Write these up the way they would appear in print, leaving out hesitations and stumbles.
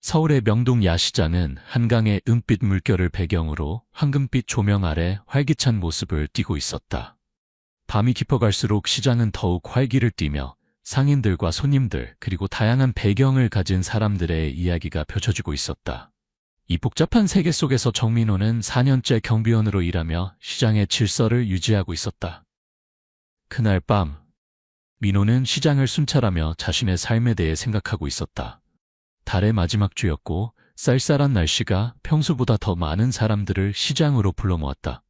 서울의 명동 야시장은 한강의 은빛 물결을 배경으로 황금빛 조명 아래 활기찬 모습을 띠고 있었다. 밤이 깊어갈수록 시장은 더욱 활기를 띠며 상인들과 손님들 그리고 다양한 배경을 가진 사람들의 이야기가 펼쳐지고 있었다. 이 복잡한 세계 속에서 정민호는 4년째 경비원으로 일하며 시장의 질서를 유지하고 있었다. 그날 밤, 민호는 시장을 순찰하며 자신의 삶에 대해 생각하고 있었다. 달의 마지막 주였고 쌀쌀한 날씨가 평소보다 더 많은 사람들을 시장으로 불러 모았다.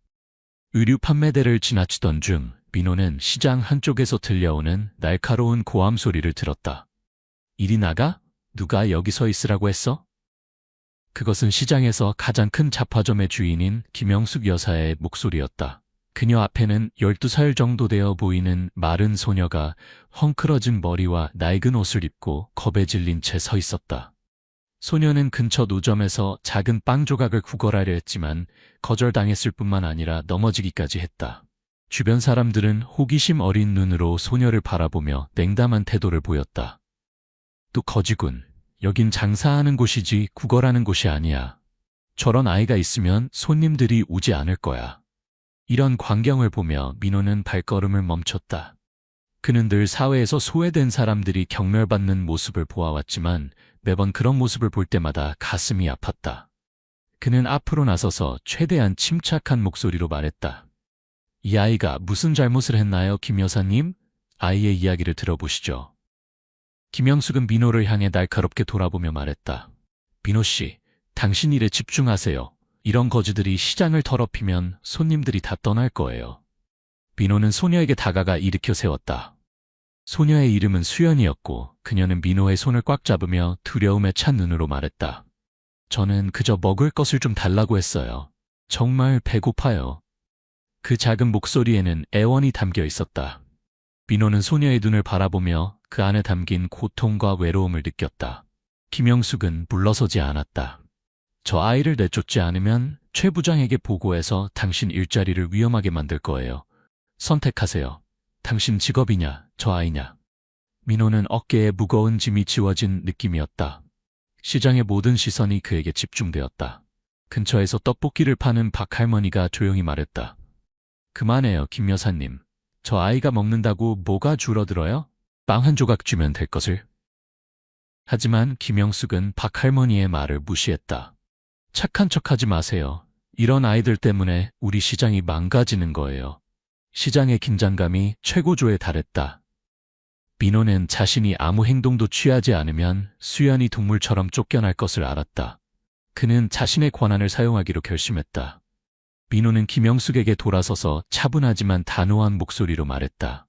의류 판매대를 지나치던 중 민호는 시장 한쪽에서 들려오는 날카로운 고함 소리를 들었다. 이리 나가? 누가 여기 서 있으라고 했어? 그것은 시장에서 가장 큰 잡화점의 주인인 김영숙 여사의 목소리였다. 그녀 앞에는 12살 정도 되어 보이는 마른 소녀가 헝클어진 머리와 낡은 옷을 입고 겁에 질린 채 서 있었다. 소녀는 근처 노점에서 작은 빵 조각을 구걸하려 했지만 거절당했을 뿐만 아니라 넘어지기까지 했다. 주변 사람들은 호기심 어린 눈으로 소녀를 바라보며 냉담한 태도를 보였다. 또 거지군. 여긴 장사하는 곳이지 구걸하는 곳이 아니야. 저런 아이가 있으면 손님들이 오지 않을 거야. 이런 광경을 보며 민호는 발걸음을 멈췄다. 그는 늘 사회에서 소외된 사람들이 경멸받는 모습을 보아왔지만 매번 그런 모습을 볼 때마다 가슴이 아팠다. 그는 앞으로 나서서 최대한 침착한 목소리로 말했다. 이 아이가 무슨 잘못을 했나요, 김 여사님? 아이의 이야기를 들어보시죠. 김영숙은 민호를 향해 날카롭게 돌아보며 말했다. 민호 씨, 당신 일에 집중하세요. 이런 거지들이 시장을 더럽히면 손님들이 다 떠날 거예요. 민호는 소녀에게 다가가 일으켜 세웠다. 소녀의 이름은 수연이었고 그녀는 민호의 손을 꽉 잡으며 두려움에 찬 눈으로 말했다. 저는 그저 먹을 것을 좀 달라고 했어요. 정말 배고파요. 그 작은 목소리에는 애원이 담겨 있었다. 민호는 소녀의 눈을 바라보며 그 안에 담긴 고통과 외로움을 느꼈다. 김영숙은 물러서지 않았다. 저 아이를 내쫓지 않으면 최 부장에게 보고해서 당신 일자리를 위험하게 만들 거예요. 선택하세요. 당신 직업이냐, 저 아이냐. 민호는 어깨에 무거운 짐이 지워진 느낌이었다. 시장의 모든 시선이 그에게 집중되었다. 근처에서 떡볶이를 파는 박 할머니가 조용히 말했다. 그만해요, 김 여사님. 저 아이가 먹는다고 뭐가 줄어들어요? 빵 한 조각 주면 될 것을. 하지만 김영숙은 박 할머니의 말을 무시했다. 착한 척하지 마세요. 이런 아이들 때문에 우리 시장이 망가지는 거예요. 시장의 긴장감이 최고조에 달했다. 민호는 자신이 아무 행동도 취하지 않으면 수연이 동물처럼 쫓겨날 것을 알았다. 그는 자신의 권한을 사용하기로 결심했다. 민호는 김영숙에게 돌아서서 차분하지만 단호한 목소리로 말했다.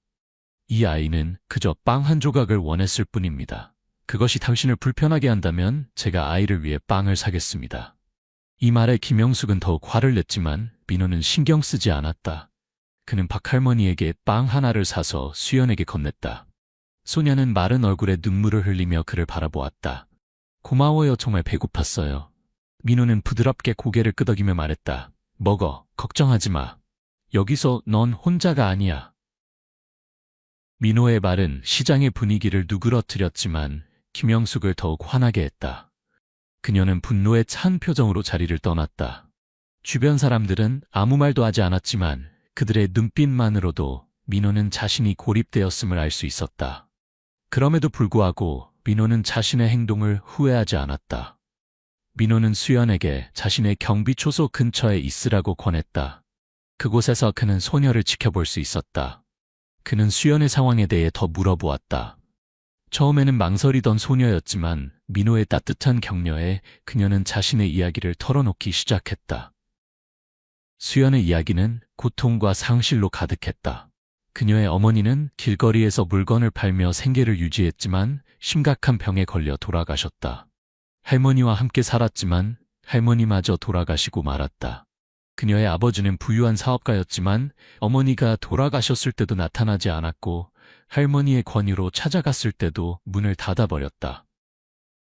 이 아이는 그저 빵 한 조각을 원했을 뿐입니다. 그것이 당신을 불편하게 한다면 제가 아이를 위해 빵을 사겠습니다. 이 말에 김영숙은 더욱 화를 냈지만 민호는 신경 쓰지 않았다. 그는 박 할머니에게 빵 하나를 사서 수연에게 건넸다. 소녀는 마른 얼굴에 눈물을 흘리며 그를 바라보았다. 고마워요, 정말 배고팠어요. 민호는 부드럽게 고개를 끄덕이며 말했다. 먹어, 걱정하지 마. 여기서 넌 혼자가 아니야. 민호의 말은 시장의 분위기를 누그러뜨렸지만 김영숙을 더욱 화나게 했다. 그녀는 분노에 찬 표정으로 자리를 떠났다. 주변 사람들은 아무 말도 하지 않았지만 그들의 눈빛만으로도 민호는 자신이 고립되었음을 알 수 있었다. 그럼에도 불구하고 민호는 자신의 행동을 후회하지 않았다. 민호는 수연에게 자신의 경비초소 근처에 있으라고 권했다. 그곳에서 그는 소녀를 지켜볼 수 있었다. 그는 수연의 상황에 대해 더 물어보았다. 처음에는 망설이던 소녀였지만 민호의 따뜻한 격려에 그녀는 자신의 이야기를 털어놓기 시작했다. 수연의 이야기는 고통과 상실로 가득했다. 그녀의 어머니는 길거리에서 물건을 팔며 생계를 유지했지만 심각한 병에 걸려 돌아가셨다. 할머니와 함께 살았지만 할머니마저 돌아가시고 말았다. 그녀의 아버지는 부유한 사업가였지만 어머니가 돌아가셨을 때도 나타나지 않았고 할머니의 권유로 찾아갔을 때도 문을 닫아버렸다.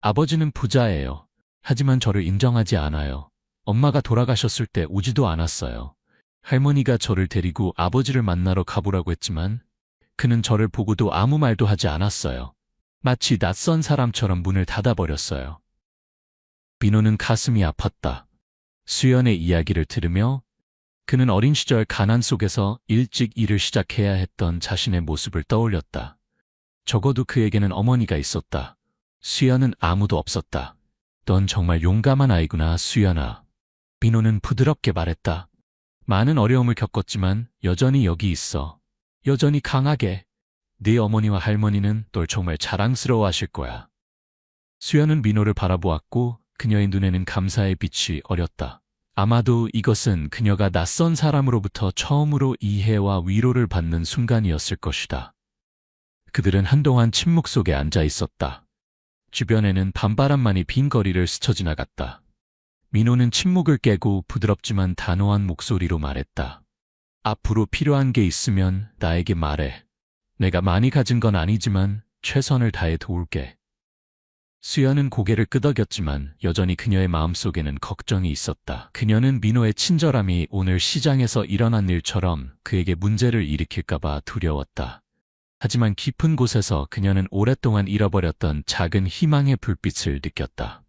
아버지는 부자예요. 하지만 저를 인정하지 않아요. 엄마가 돌아가셨을 때 오지도 않았어요. 할머니가 저를 데리고 아버지를 만나러 가보라고 했지만 그는 저를 보고도 아무 말도 하지 않았어요. 마치 낯선 사람처럼 문을 닫아버렸어요. 민호는 가슴이 아팠다. 수연의 이야기를 들으며 그는 어린 시절 가난 속에서 일찍 일을 시작해야 했던 자신의 모습을 떠올렸다. 적어도 그에게는 어머니가 있었다. 수연은 아무도 없었다. 넌 정말 용감한 아이구나, 수연아. 민호는 부드럽게 말했다. 많은 어려움을 겪었지만 여전히 여기 있어. 여전히 강하게. 네 어머니와 할머니는 널 정말 자랑스러워하실 거야. 수연은 민호를 바라보았고 그녀의 눈에는 감사의 빛이 어렸다. 아마도 이것은 그녀가 낯선 사람으로부터 처음으로 이해와 위로를 받는 순간이었을 것이다. 그들은 한동안 침묵 속에 앉아 있었다. 주변에는 밤바람만이 빈 거리를 스쳐 지나갔다. 민호는 침묵을 깨고 부드럽지만 단호한 목소리로 말했다. 앞으로 필요한 게 있으면 나에게 말해. 내가 많이 가진 건 아니지만 최선을 다해 도울게. 수연은 고개를 끄덕였지만 여전히 그녀의 마음속에는 걱정이 있었다. 그녀는 민호의 친절함이 오늘 시장에서 일어난 일처럼 그에게 문제를 일으킬까봐 두려웠다. 하지만 깊은 곳에서 그녀는 오랫동안 잃어버렸던 작은 희망의 불빛을 느꼈다.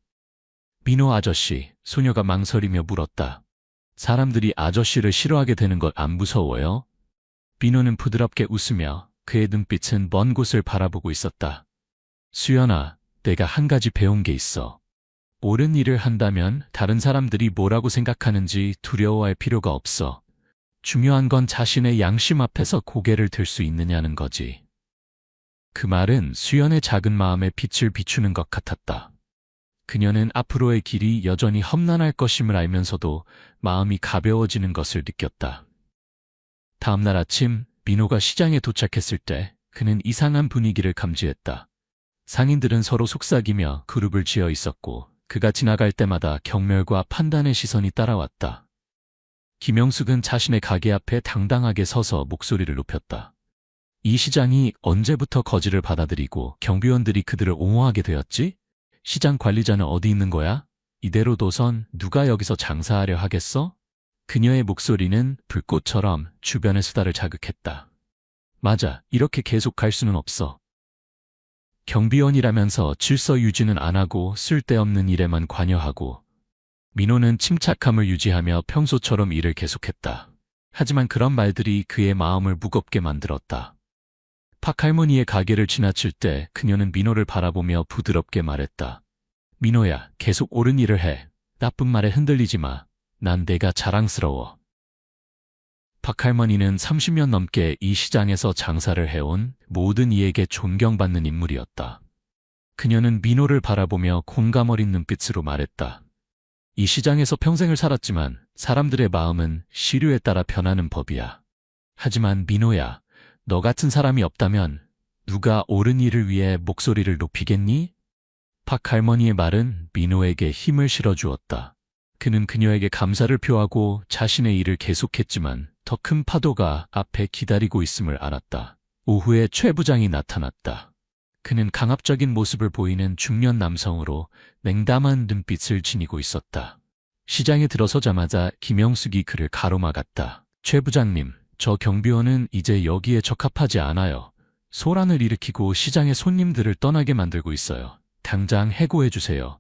민호 아저씨, 소녀가 망설이며 물었다. 사람들이 아저씨를 싫어하게 되는 것 안 무서워요? 민호는 부드럽게 웃으며 그의 눈빛은 먼 곳을 바라보고 있었다. 수연아, 내가 한 가지 배운 게 있어. 옳은 일을 한다면 다른 사람들이 뭐라고 생각하는지 두려워할 필요가 없어. 중요한 건 자신의 양심 앞에서 고개를 들 수 있느냐는 거지. 그 말은 수연의 작은 마음에 빛을 비추는 것 같았다. 그녀는 앞으로의 길이 여전히 험난할 것임을 알면서도 마음이 가벼워지는 것을 느꼈다. 다음 날 아침 민호가 시장에 도착했을 때 그는 이상한 분위기를 감지했다. 상인들은 서로 속삭이며 그룹을 지어 있었고 그가 지나갈 때마다 경멸과 판단의 시선이 따라왔다. 김영숙은 자신의 가게 앞에 당당하게 서서 목소리를 높였다. 이 시장이 언제부터 거지를 받아들이고 경비원들이 그들을 옹호하게 되었지? 시장 관리자는 어디 있는 거야? 이대로 둬선 누가 여기서 장사하려 하겠어? 그녀의 목소리는 불꽃처럼 주변의 수다를 자극했다. 맞아, 이렇게 계속 갈 수는 없어. 경비원이라면서 질서 유지는 안 하고 쓸데없는 일에만 관여하고. 민호는 침착함을 유지하며 평소처럼 일을 계속했다. 하지만 그런 말들이 그의 마음을 무겁게 만들었다. 박 할머니의 가게를 지나칠 때 그녀는 민호를 바라보며 부드럽게 말했다. 민호야, 계속 옳은 일을 해. 나쁜 말에 흔들리지 마. 난 내가 자랑스러워. 박 할머니는 30년 넘게 이 시장에서 장사를 해온 모든 이에게 존경받는 인물이었다. 그녀는 민호를 바라보며 공감 어린 눈빛으로 말했다. 이 시장에서 평생을 살았지만 사람들의 마음은 시류에 따라 변하는 법이야. 하지만 민호야, 너 같은 사람이 없다면 누가 옳은 일을 위해 목소리를 높이겠니? 박 할머니의 말은 민호에게 힘을 실어주었다. 그는 그녀에게 감사를 표하고 자신의 일을 계속했지만 더 큰 파도가 앞에 기다리고 있음을 알았다. 오후에 최 부장이 나타났다. 그는 강압적인 모습을 보이는 중년 남성으로 냉담한 눈빛을 지니고 있었다. 시장에 들어서자마자 김영숙이 그를 가로막았다. 최 부장님, 저 경비원은 이제 여기에 적합하지 않아요. 소란을 일으키고 시장의 손님들을 떠나게 만들고 있어요. 당장 해고해 주세요.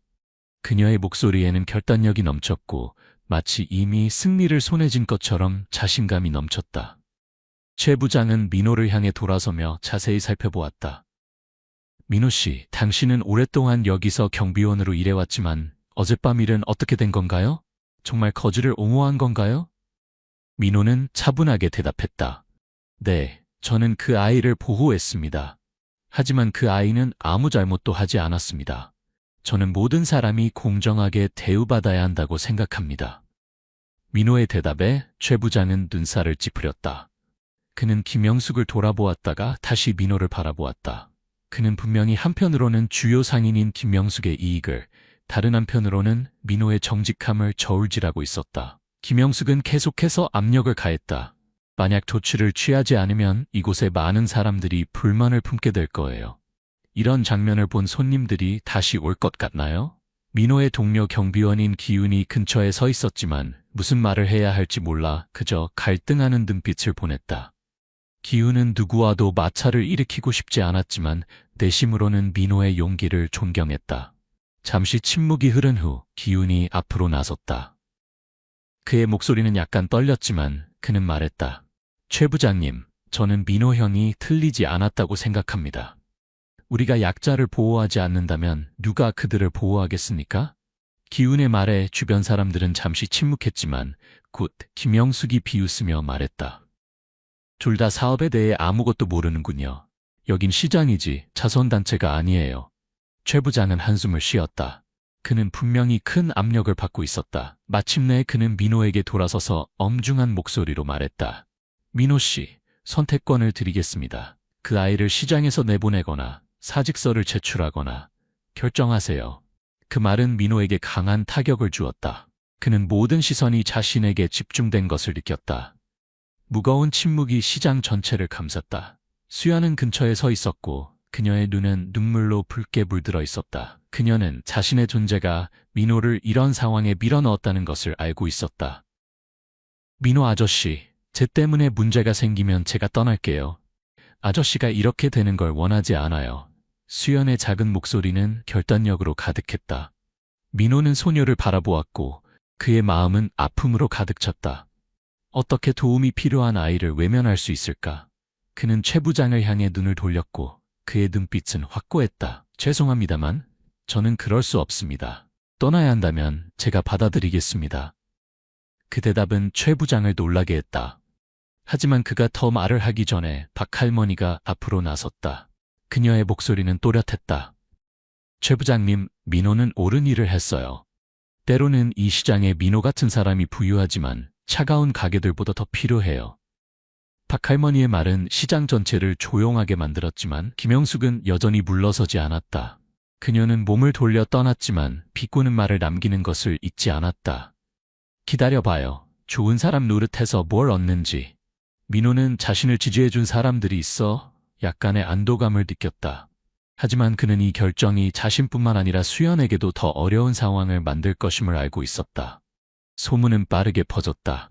그녀의 목소리에는 결단력이 넘쳤고 마치 이미 승리를 손에 쥔 것처럼 자신감이 넘쳤다. 최 부장은 민호를 향해 돌아서며 자세히 살펴보았다. 민호 씨, 당신은 오랫동안 여기서 경비원으로 일해왔지만 어젯밤 일은 어떻게 된 건가요? 정말 거지를 옹호한 건가요? 민호는 차분하게 대답했다. 네, 저는 그 아이를 보호했습니다. 하지만 그 아이는 아무 잘못도 하지 않았습니다. 저는 모든 사람이 공정하게 대우받아야 한다고 생각합니다. 민호의 대답에 최 부장은 눈살을 찌푸렸다. 그는 김영숙을 돌아보았다가 다시 민호를 바라보았다. 그는 분명히 한편으로는 주요 상인인 김영숙의 이익을, 다른 한편으로는 민호의 정직함을 저울질하고 있었다. 김영숙은 계속해서 압력을 가했다. 만약 조치를 취하지 않으면 이곳에 많은 사람들이 불만을 품게 될 거예요. 이런 장면을 본 손님들이 다시 올 것 같나요? 민호의 동료 경비원인 기훈이 근처에 서 있었지만 무슨 말을 해야 할지 몰라 그저 갈등하는 눈빛을 보냈다. 기훈은 누구와도 마찰을 일으키고 싶지 않았지만 내심으로는 민호의 용기를 존경했다. 잠시 침묵이 흐른 후 기훈이 앞으로 나섰다. 그의 목소리는 약간 떨렸지만 그는 말했다. 최 부장님, 저는 민호 형이 틀리지 않았다고 생각합니다. 우리가 약자를 보호하지 않는다면 누가 그들을 보호하겠습니까? 기훈의 말에 주변 사람들은 잠시 침묵했지만 곧 김영숙이 비웃으며 말했다. 둘 다 사업에 대해 아무것도 모르는군요. 여긴 시장이지 자선단체가 아니에요. 최 부장은 한숨을 쉬었다. 그는 분명히 큰 압력을 받고 있었다. 마침내 그는 민호에게 돌아서서 엄중한 목소리로 말했다. 민호 씨, 선택권을 드리겠습니다. 그 아이를 시장에서 내보내거나 사직서를 제출하거나 결정하세요. 그 말은 민호에게 강한 타격을 주었다. 그는 모든 시선이 자신에게 집중된 것을 느꼈다. 무거운 침묵이 시장 전체를 감쌌다. 수연은 근처에 서 있었고 그녀의 눈은 눈물로 붉게 물들어 있었다. 그녀는 자신의 존재가 민호를 이런 상황에 밀어넣었다는 것을 알고 있었다. 민호 아저씨, 제 때문에 문제가 생기면 제가 떠날게요. 아저씨가 이렇게 되는 걸 원하지 않아요. 수연의 작은 목소리는 결단력으로 가득했다. 민호는 소녀를 바라보았고 그의 마음은 아픔으로 가득 찼다. 어떻게 도움이 필요한 아이를 외면할 수 있을까? 그는 최 부장을 향해 눈을 돌렸고 그의 눈빛은 확고했다. 죄송합니다만 저는 그럴 수 없습니다. 떠나야 한다면 제가 받아들이겠습니다. 그 대답은 최 부장을 놀라게 했다. 하지만 그가 더 말을 하기 전에 박 할머니가 앞으로 나섰다. 그녀의 목소리는 또렷했다. 최 부장님, 민호는 옳은 일을 했어요. 때로는 이 시장에 민호 같은 사람이 부유하지만 차가운 가게들보다 더 필요해요. 박 할머니의 말은 시장 전체를 조용하게 만들었지만 김영숙은 여전히 물러서지 않았다. 그녀는 몸을 돌려 떠났지만 비꼬는 말을 남기는 것을 잊지 않았다. 기다려봐요. 좋은 사람 노릇해서 뭘 얻는지. 민호는 자신을 지지해준 사람들이 있어 약간의 안도감을 느꼈다. 하지만 그는 이 결정이 자신뿐만 아니라 수연에게도 더 어려운 상황을 만들 것임을 알고 있었다. 소문은 빠르게 퍼졌다.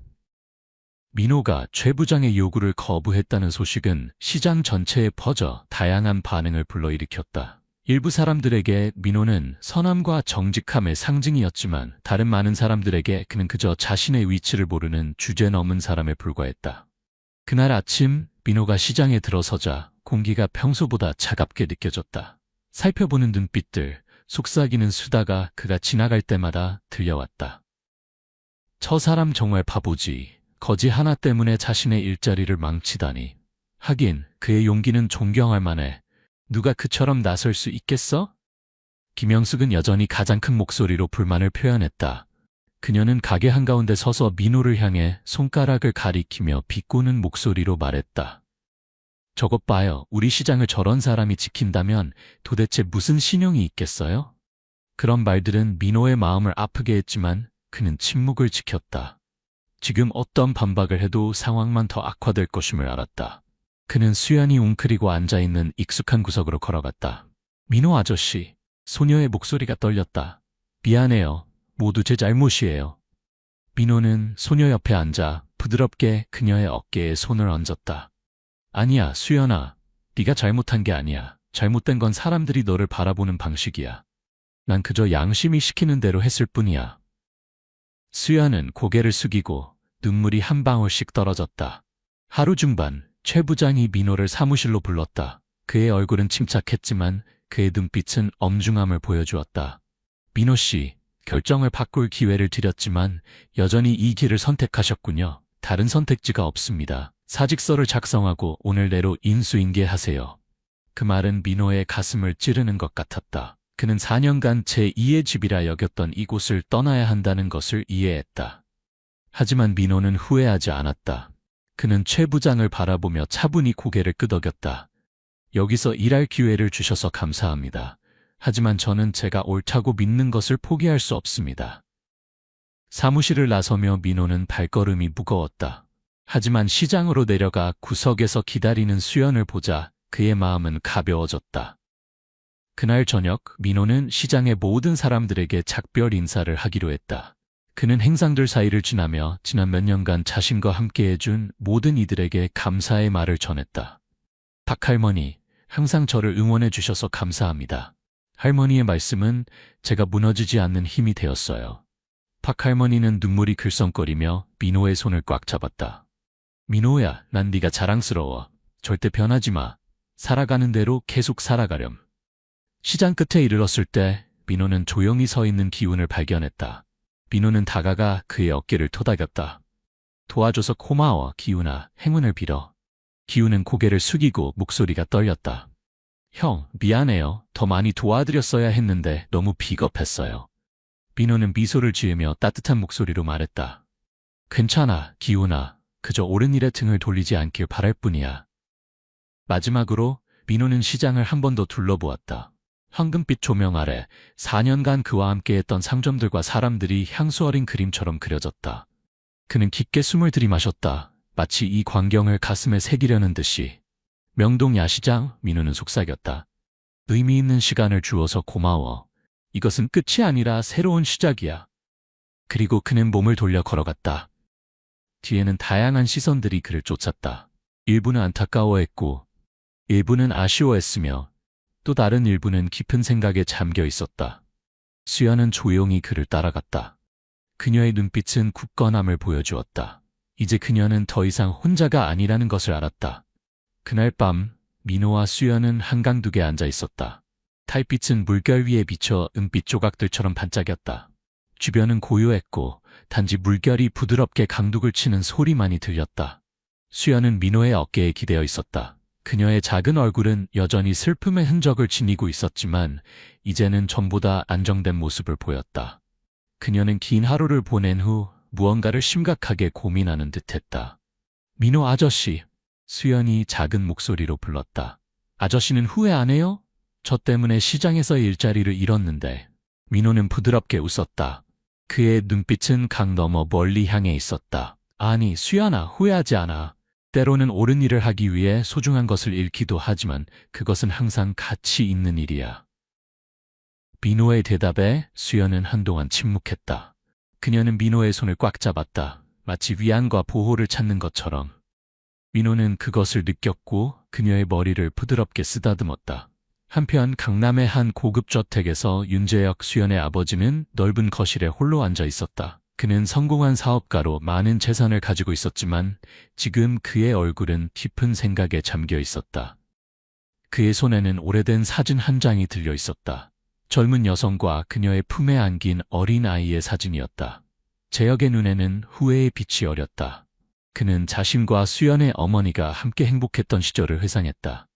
민호가 최 부장의 요구를 거부했다는 소식은 시장 전체에 퍼져 다양한 반응을 불러일으켰다. 일부 사람들에게 민호는 선함과 정직함의 상징이었지만 다른 많은 사람들에게 그는 그저 자신의 위치를 모르는 주제넘은 사람에 불과했다. 그날 아침 민호가 시장에 들어서자 공기가 평소보다 차갑게 느껴졌다. 살펴보는 눈빛들, 속삭이는 수다가 그가 지나갈 때마다 들려왔다. 저 사람 정말 바보지. 거지 하나 때문에 자신의 일자리를 망치다니. 하긴 그의 용기는 존경할 만해. 누가 그처럼 나설 수 있겠어? 김영숙은 여전히 가장 큰 목소리로 불만을 표현했다. 그녀는 가게 한가운데 서서 민호를 향해 손가락을 가리키며 비꼬는 목소리로 말했다. 저것 봐요. 우리 시장을 저런 사람이 지킨다면 도대체 무슨 신용이 있겠어요? 그런 말들은 민호의 마음을 아프게 했지만 그는 침묵을 지켰다. 지금 어떤 반박을 해도 상황만 더 악화될 것임을 알았다. 그는 수연이 웅크리고 앉아있는 익숙한 구석으로 걸어갔다. 민호 아저씨, 소녀의 목소리가 떨렸다. 미안해요. 모두 제 잘못이에요. 민호는 소녀 옆에 앉아 부드럽게 그녀의 어깨에 손을 얹었다. 아니야, 수연아. 네가 잘못한 게 아니야. 잘못된 건 사람들이 너를 바라보는 방식이야. 난 그저 양심이 시키는 대로 했을 뿐이야. 수연은 고개를 숙이고 눈물이 한 방울씩 떨어졌다. 하루 중반, 최 부장이 민호를 사무실로 불렀다. 그의 얼굴은 침착했지만 그의 눈빛은 엄중함을 보여주었다. 민호 씨, 결정을 바꿀 기회를 드렸지만 여전히 이 길을 선택하셨군요. 다른 선택지가 없습니다. 사직서를 작성하고 오늘 내로 인수인계하세요. 그 말은 민호의 가슴을 찌르는 것 같았다. 그는 4년간 제2의 집이라 여겼던 이곳을 떠나야 한다는 것을 이해했다. 하지만 민호는 후회하지 않았다. 그는 최 부장을 바라보며 차분히 고개를 끄덕였다. 여기서 일할 기회를 주셔서 감사합니다. 하지만 저는 제가 옳다고 믿는 것을 포기할 수 없습니다. 사무실을 나서며 민호는 발걸음이 무거웠다. 하지만 시장으로 내려가 구석에서 기다리는 수연을 보자 그의 마음은 가벼워졌다. 그날 저녁 민호는 시장의 모든 사람들에게 작별 인사를 하기로 했다. 그는 행상들 사이를 지나며 지난 몇 년간 자신과 함께 해준 모든 이들에게 감사의 말을 전했다. 박 할머니, 항상 저를 응원해 주셔서 감사합니다. 할머니의 말씀은 제가 무너지지 않는 힘이 되었어요. 박 할머니는 눈물이 글썽거리며 민호의 손을 꽉 잡았다. 민호야, 난 네가 자랑스러워. 절대 변하지 마. 살아가는 대로 계속 살아가렴. 시장 끝에 이르렀을 때 민호는 조용히 서 있는 기훈을 발견했다. 민호는 다가가 그의 어깨를 토닥였다. 도와줘서 고마워, 기훈아. 행운을 빌어. 기훈은 고개를 숙이고 목소리가 떨렸다. 형, 미안해요. 더 많이 도와드렸어야 했는데 너무 비겁했어요. 민호는 미소를 지으며 따뜻한 목소리로 말했다. 괜찮아, 기훈아. 그저 옳은 일에 등을 돌리지 않길 바랄 뿐이야. 마지막으로 민호는 시장을 한 번 더 둘러보았다. 황금빛 조명 아래 4년간 그와 함께했던 상점들과 사람들이 향수 어린 그림처럼 그려졌다. 그는 깊게 숨을 들이마셨다. 마치 이 광경을 가슴에 새기려는 듯이. 명동 야시장, 민호는 속삭였다. 의미 있는 시간을 주어서 고마워. 이것은 끝이 아니라 새로운 시작이야. 그리고 그는 몸을 돌려 걸어갔다. 뒤에는 다양한 시선들이 그를 쫓았다. 일부는 안타까워했고, 일부는 아쉬워했으며, 또 다른 일부는 깊은 생각에 잠겨 있었다. 수연은 조용히 그를 따라갔다. 그녀의 눈빛은 굳건함을 보여주었다. 이제 그녀는 더 이상 혼자가 아니라는 것을 알았다. 그날 밤 민호와 수연은 한강둑에 앉아 있었다. 달빛은 물결 위에 비쳐 은빛 조각들처럼 반짝였다. 주변은 고요했고 단지 물결이 부드럽게 강둑을 치는 소리만이 들렸다. 수연은 민호의 어깨에 기대어 있었다. 그녀의 작은 얼굴은 여전히 슬픔의 흔적을 지니고 있었지만 이제는 전보다 안정된 모습을 보였다. 그녀는 긴 하루를 보낸 후 무언가를 심각하게 고민하는 듯했다. 민호 아저씨, 수연이 작은 목소리로 불렀다. 아저씨는 후회 안 해요? 저 때문에 시장에서의 일자리를 잃었는데. 민호는 부드럽게 웃었다. 그의 눈빛은 강 너머 멀리 향해 있었다. 아니, 수연아, 후회하지 않아. 때로는 옳은 일을 하기 위해 소중한 것을 잃기도 하지만 그것은 항상 가치 있는 일이야. 민호의 대답에 수연은 한동안 침묵했다. 그녀는 민호의 손을 꽉 잡았다. 마치 위안과 보호를 찾는 것처럼. 민호는 그것을 느꼈고 그녀의 머리를 부드럽게 쓰다듬었다. 한편 강남의 한 고급 저택에서 윤재혁 수연의 아버지는 넓은 거실에 홀로 앉아 있었다. 그는 성공한 사업가로 많은 재산을 가지고 있었지만 지금 그의 얼굴은 깊은 생각에 잠겨 있었다. 그의 손에는 오래된 사진 한 장이 들려 있었다. 젊은 여성과 그녀의 품에 안긴 어린 아이의 사진이었다. 재혁의 눈에는 후회의 빛이 어렸다. 그는 자신과 수연의 어머니가 함께 행복했던 시절을 회상했다.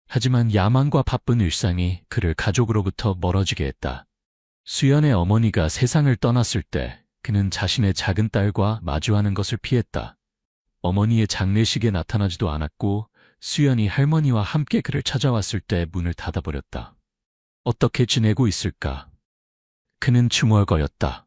하지만 야망과 바쁜 일상이 그를 가족으로부터 멀어지게 했다. 수연의 어머니가 세상을 떠났을 때 그는 자신의 작은 딸과 마주하는 것을 피했다. 어머니의 장례식에 나타나지도 않았고 수연이 할머니와 함께 그를 찾아왔을 때 문을 닫아버렸다. 어떻게 지내고 있을까? 그는 중얼거렸다.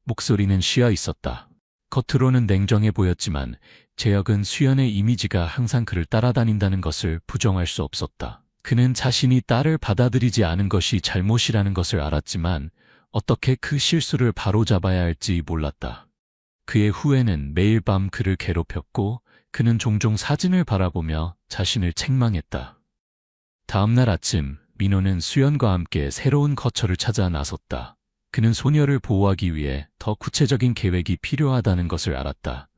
목소리는 쉬어 있었다. 겉으로는 냉정해 보였지만 재혁은 수연의 이미지가 항상 그를 따라다닌다는 것을 부정할 수 없었다. 그는 자신이 딸을 받아들이지 않은 것이 잘못이라는 것을 알았지만 어떻게 그 실수를 바로잡아야 할지 몰랐다. 그의 후회는 매일 밤 그를 괴롭혔고 그는 종종 사진을 바라보며 자신을 책망했다. 다음 날 아침 민호는 수연과 함께 새로운 거처를 찾아 나섰다. 그는 소녀를 보호하기 위해 더 구체적인 계획이 필요하다는 것을 알았다.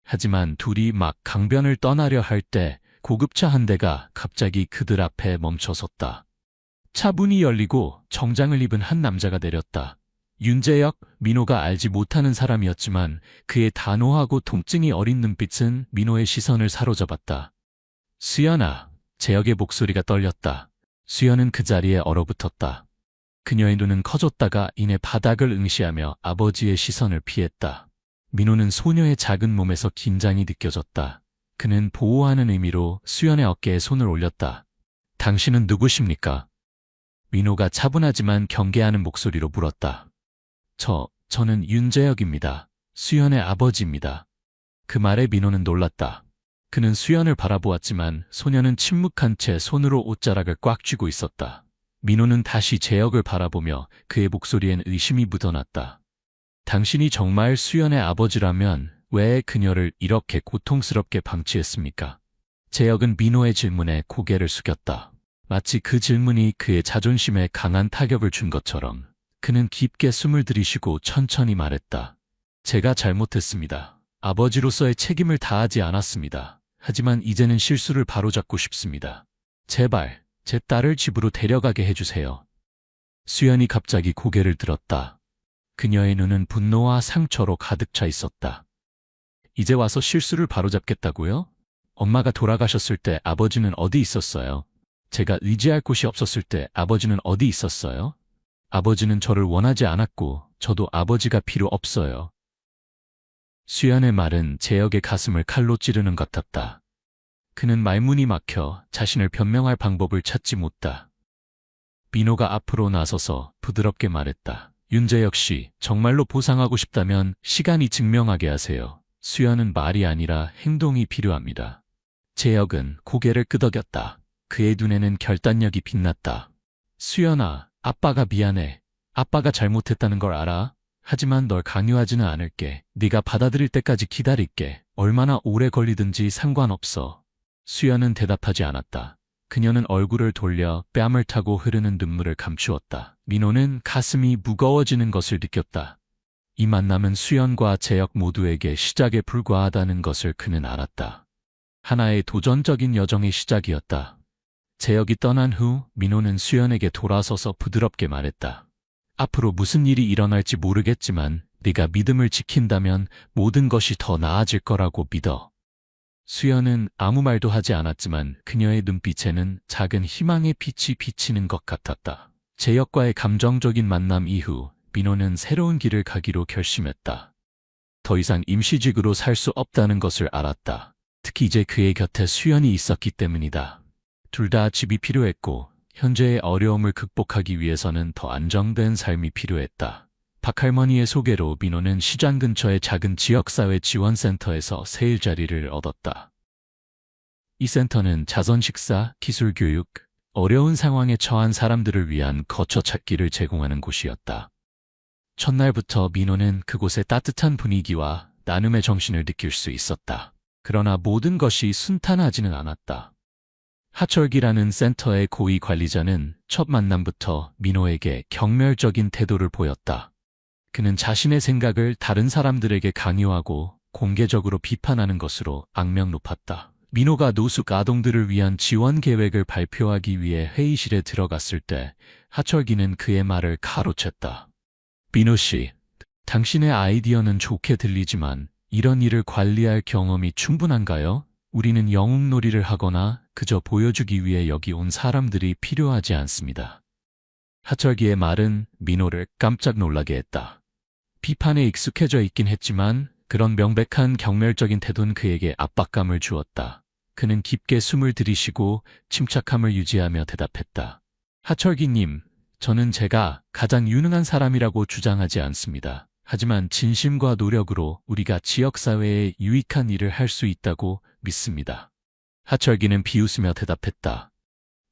하지만 둘이 막 강변을 떠나려 할 때 고급차 한 대가 갑자기 그들 앞에 멈춰섰다. 차 문이 열리고 정장을 입은 한 남자가 내렸다. 윤재혁, 민호가 알지 못하는 사람이었지만 그의 단호하고 통증이 어린 눈빛은 민호의 시선을 사로잡았다. 수연아, 재혁의 목소리가 떨렸다. 수연은 그 자리에 얼어붙었다. 그녀의 눈은 커졌다가 이내 바닥을 응시하며 아버지의 시선을 피했다. 민호는 소녀의 작은 몸에서 긴장이 느껴졌다. 그는 보호하는 의미로 수연의 어깨에 손을 올렸다. 당신은 누구십니까? 민호가 차분하지만 경계하는 목소리로 물었다. 저는 윤재혁입니다. 수연의 아버지입니다. 그 말에 민호는 놀랐다. 그는 수연을 바라보았지만 소녀는 침묵한 채 손으로 옷자락을 꽉 쥐고 있었다. 민호는 다시 재혁을 바라보며 그의 목소리엔 의심이 묻어났다. 당신이 정말 수연의 아버지라면 왜 그녀를 이렇게 고통스럽게 방치했습니까? 재혁은 민호의 질문에 고개를 숙였다. 마치 그 질문이 그의 자존심에 강한 타격을 준 것처럼 그는 깊게 숨을 들이쉬고 천천히 말했다. 제가 잘못했습니다. 아버지로서의 책임을 다하지 않았습니다. 하지만 이제는 실수를 바로잡고 싶습니다. 제발 제 딸을 집으로 데려가게 해주세요. 수연이 갑자기 고개를 들었다. 그녀의 눈은 분노와 상처로 가득 차 있었다. 이제 와서 실수를 바로잡겠다고요? 엄마가 돌아가셨을 때 아버지는 어디 있었어요? 제가 의지할 곳이 없었을 때 아버지는 어디 있었어요? 아버지는 저를 원하지 않았고 저도 아버지가 필요 없어요. 수연의 말은 재혁의 가슴을 칼로 찌르는 것 같았다. 그는 말문이 막혀 자신을 변명할 방법을 찾지 못했다. 민호가 앞으로 나서서 부드럽게 말했다. 윤재혁 씨, 정말로 보상하고 싶다면 시간이 증명하게 하세요. 수연은 말이 아니라 행동이 필요합니다. 재혁은 고개를 끄덕였다. 그의 눈에는 결단력이 빛났다. 수연아, 아빠가 미안해. 아빠가 잘못했다는 걸 알아. 하지만 널 강요하지는 않을게. 네가 받아들일 때까지 기다릴게. 얼마나 오래 걸리든지 상관없어. 수연은 대답하지 않았다. 그녀는 얼굴을 돌려 뺨을 타고 흐르는 눈물을 감추었다. 민호는 가슴이 무거워지는 것을 느꼈다. 이 만남은 수연과 재혁 모두에게 시작에 불과하다는 것을 그는 알았다. 하나의 도전적인 여정의 시작이었다. 재혁이 떠난 후 민호는 수연에게 돌아서서 부드럽게 말했다. 앞으로 무슨 일이 일어날지 모르겠지만 네가 믿음을 지킨다면 모든 것이 더 나아질 거라고 믿어. 수연은 아무 말도 하지 않았지만 그녀의 눈빛에는 작은 희망의 빛이 비치는 것 같았다. 재혁과의 감정적인 만남 이후 민호는 새로운 길을 가기로 결심했다. 더 이상 임시직으로 살 수 없다는 것을 알았다. 특히 이제 그의 곁에 수연이 있었기 때문이다. 둘 다 집이 필요했고 현재의 어려움을 극복하기 위해서는 더 안정된 삶이 필요했다. 박할머니의 소개로 민호는 시장 근처의 작은 지역사회 지원센터에서 새 일자리를 얻었다. 이 센터는 자선 식사, 기술 교육, 어려운 상황에 처한 사람들을 위한 거처 찾기를 제공하는 곳이었다. 첫날부터 민호는 그곳의 따뜻한 분위기와 나눔의 정신을 느낄 수 있었다. 그러나 모든 것이 순탄하지는 않았다. 하철기라는 센터의 고위 관리자는 첫 만남부터 민호에게 경멸적인 태도를 보였다. 그는 자신의 생각을 다른 사람들에게 강요하고 공개적으로 비판하는 것으로 악명 높았다. 민호가 노숙 아동들을 위한 지원 계획을 발표하기 위해 회의실에 들어갔을 때 하철기는 그의 말을 가로챘다. 민호 씨, 당신의 아이디어는 좋게 들리지만 이런 일을 관리할 경험이 충분한가요? 우리는 영웅놀이를 하거나 그저 보여주기 위해 여기 온 사람들이 필요하지 않습니다. 하철기의 말은 민호를 깜짝 놀라게 했다. 비판에 익숙해져 있긴 했지만 그런 명백한 경멸적인 태도는 그에게 압박감을 주었다. 그는 깊게 숨을 들이쉬고 침착함을 유지하며 대답했다. 하철기님, 저는 제가 가장 유능한 사람이라고 주장하지 않습니다. 하지만 진심과 노력으로 우리가 지역사회에 유익한 일을 할 수 있다고 믿습니다. 하철기는 비웃으며 대답했다.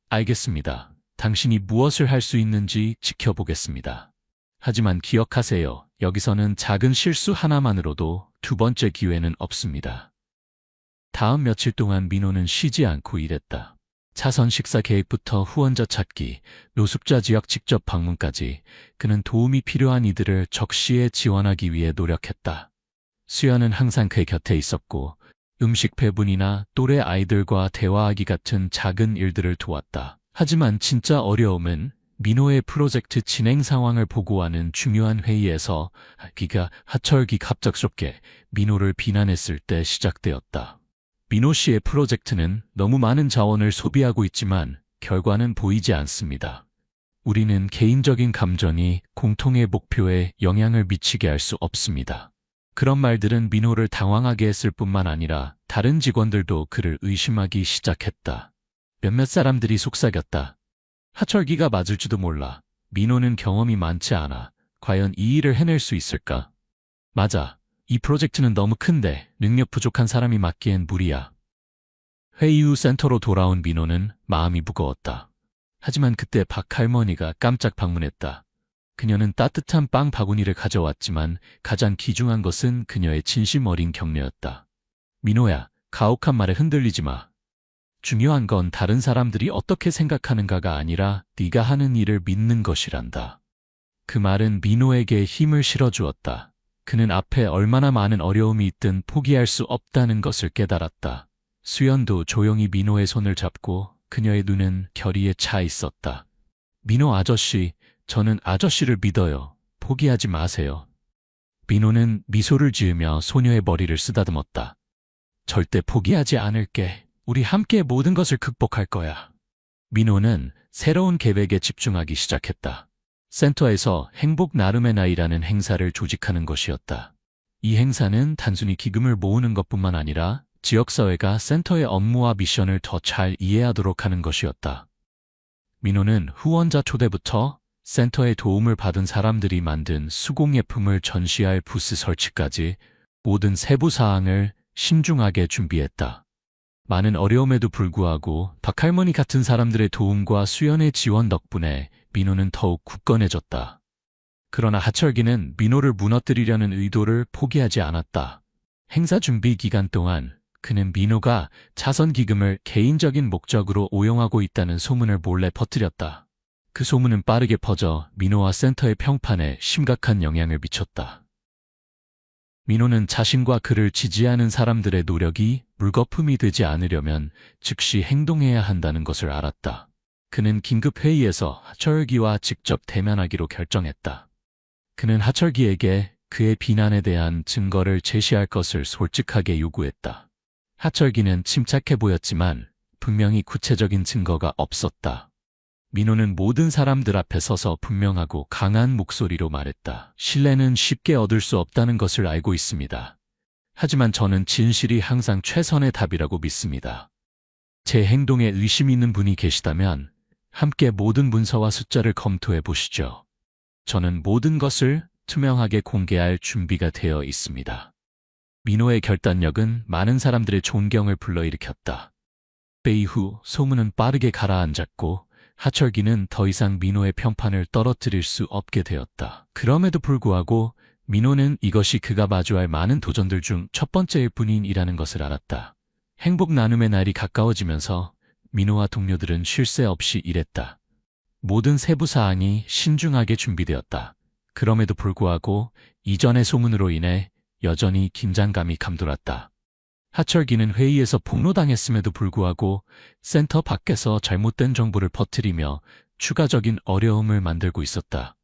알겠습니다. 당신이 무엇을 할 수 있는지 지켜보겠습니다. 하지만 기억하세요. 여기서는 작은 실수 하나만으로도 두 번째 기회는 없습니다. 다음 며칠 동안 민호는 쉬지 않고 일했다. 차선 식사 계획부터 후원자 찾기, 노숙자 지역 직접 방문까지 그는 도움이 필요한 이들을 적시에 지원하기 위해 노력했다. 수연은 항상 그의 곁에 있었고 음식 배분이나 또래 아이들과 대화하기 같은 작은 일들을 도왔다. 하지만 진짜 어려움은 민호의 프로젝트 진행 상황을 보고하는 중요한 회의에서 하철기 갑작스럽게 민호를 비난했을 때 시작되었다. 민호 씨의 프로젝트는 너무 많은 자원을 소비하고 있지만 결과는 보이지 않습니다. 우리는 개인적인 감정이 공통의 목표에 영향을 미치게 할 수 없습니다. 그런 말들은 민호를 당황하게 했을 뿐만 아니라 다른 직원들도 그를 의심하기 시작했다. 몇몇 사람들이 속삭였다. 하철기가 맞을지도 몰라. 민호는 경험이 많지 않아. 과연 이 일을 해낼 수 있을까? 맞아. 이 프로젝트는 너무 큰데 능력 부족한 사람이 맡기엔 무리야. 회의 후 센터로 돌아온 민호는 마음이 무거웠다. 하지만 그때 박 할머니가 깜짝 방문했다. 그녀는 따뜻한 빵 바구니를 가져왔지만 가장 귀중한 것은 그녀의 진심 어린 격려였다. 민호야, 가혹한 말에 흔들리지 마. 중요한 건 다른 사람들이 어떻게 생각하는가가 아니라 네가 하는 일을 믿는 것이란다. 그 말은 민호에게 힘을 실어주었다. 그는 앞에 얼마나 많은 어려움이 있든 포기할 수 없다는 것을 깨달았다. 수연도 조용히 민호의 손을 잡고 그녀의 눈은 결의에 차 있었다. 민호 아저씨, 저는 아저씨를 믿어요. 포기하지 마세요. 민호는 미소를 지으며 소녀의 머리를 쓰다듬었다. 절대 포기하지 않을게. 우리 함께 모든 것을 극복할 거야. 민호는 새로운 계획에 집중하기 시작했다. 센터에서 행복 나눔의 날이라는 행사를 조직하는 것이었다. 이 행사는 단순히 기금을 모으는 것뿐만 아니라 지역사회가 센터의 업무와 미션을 더 잘 이해하도록 하는 것이었다. 민호는 후원자 초대부터 센터의 도움을 받은 사람들이 만든 수공예품을 전시할 부스 설치까지 모든 세부 사항을 신중하게 준비했다. 많은 어려움에도 불구하고 박할머니 같은 사람들의 도움과 수연의 지원 덕분에 민호는 더욱 굳건해졌다. 그러나 하철기는 민호를 무너뜨리려는 의도를 포기하지 않았다. 행사 준비 기간 동안 그는 민호가 자선기금을 개인적인 목적으로 오용하고 있다는 소문을 몰래 퍼뜨렸다. 그 소문은 빠르게 퍼져 민호와 센터의 평판에 심각한 영향을 미쳤다. 민호는 자신과 그를 지지하는 사람들의 노력이 물거품이 되지 않으려면 즉시 행동해야 한다는 것을 알았다. 그는 긴급 회의에서 하철기와 직접 대면하기로 결정했다. 그는 하철기에게 그의 비난에 대한 증거를 제시할 것을 솔직하게 요구했다. 하철기는 침착해 보였지만 분명히 구체적인 증거가 없었다. 민호는 모든 사람들 앞에 서서 분명하고 강한 목소리로 말했다. 신뢰는 쉽게 얻을 수 없다는 것을 알고 있습니다. 하지만 저는 진실이 항상 최선의 답이라고 믿습니다. 제 행동에 의심 있는 분이 계시다면 함께 모든 문서와 숫자를 검토해 보시죠. 저는 모든 것을 투명하게 공개할 준비가 되어 있습니다. 민호의 결단력은 많은 사람들의 존경을 불러일으켰다. 회의 후 소문은 빠르게 가라앉았고 하철기는 더 이상 민호의 평판을 떨어뜨릴 수 없게 되었다. 그럼에도 불구하고 민호는 이것이 그가 마주할 많은 도전들 중 첫 번째일 뿐이라는 것을 알았다. 행복 나눔의 날이 가까워지면서 민호와 동료들은 쉴 새 없이 일했다. 모든 세부 사항이 신중하게 준비되었다. 그럼에도 불구하고 이전의 소문으로 인해 여전히 긴장감이 감돌았다. 하철기는 회의에서 폭로당했음에도 불구하고 센터 밖에서 잘못된 정보를 퍼뜨리며 추가적인 어려움을 만들고 있었다.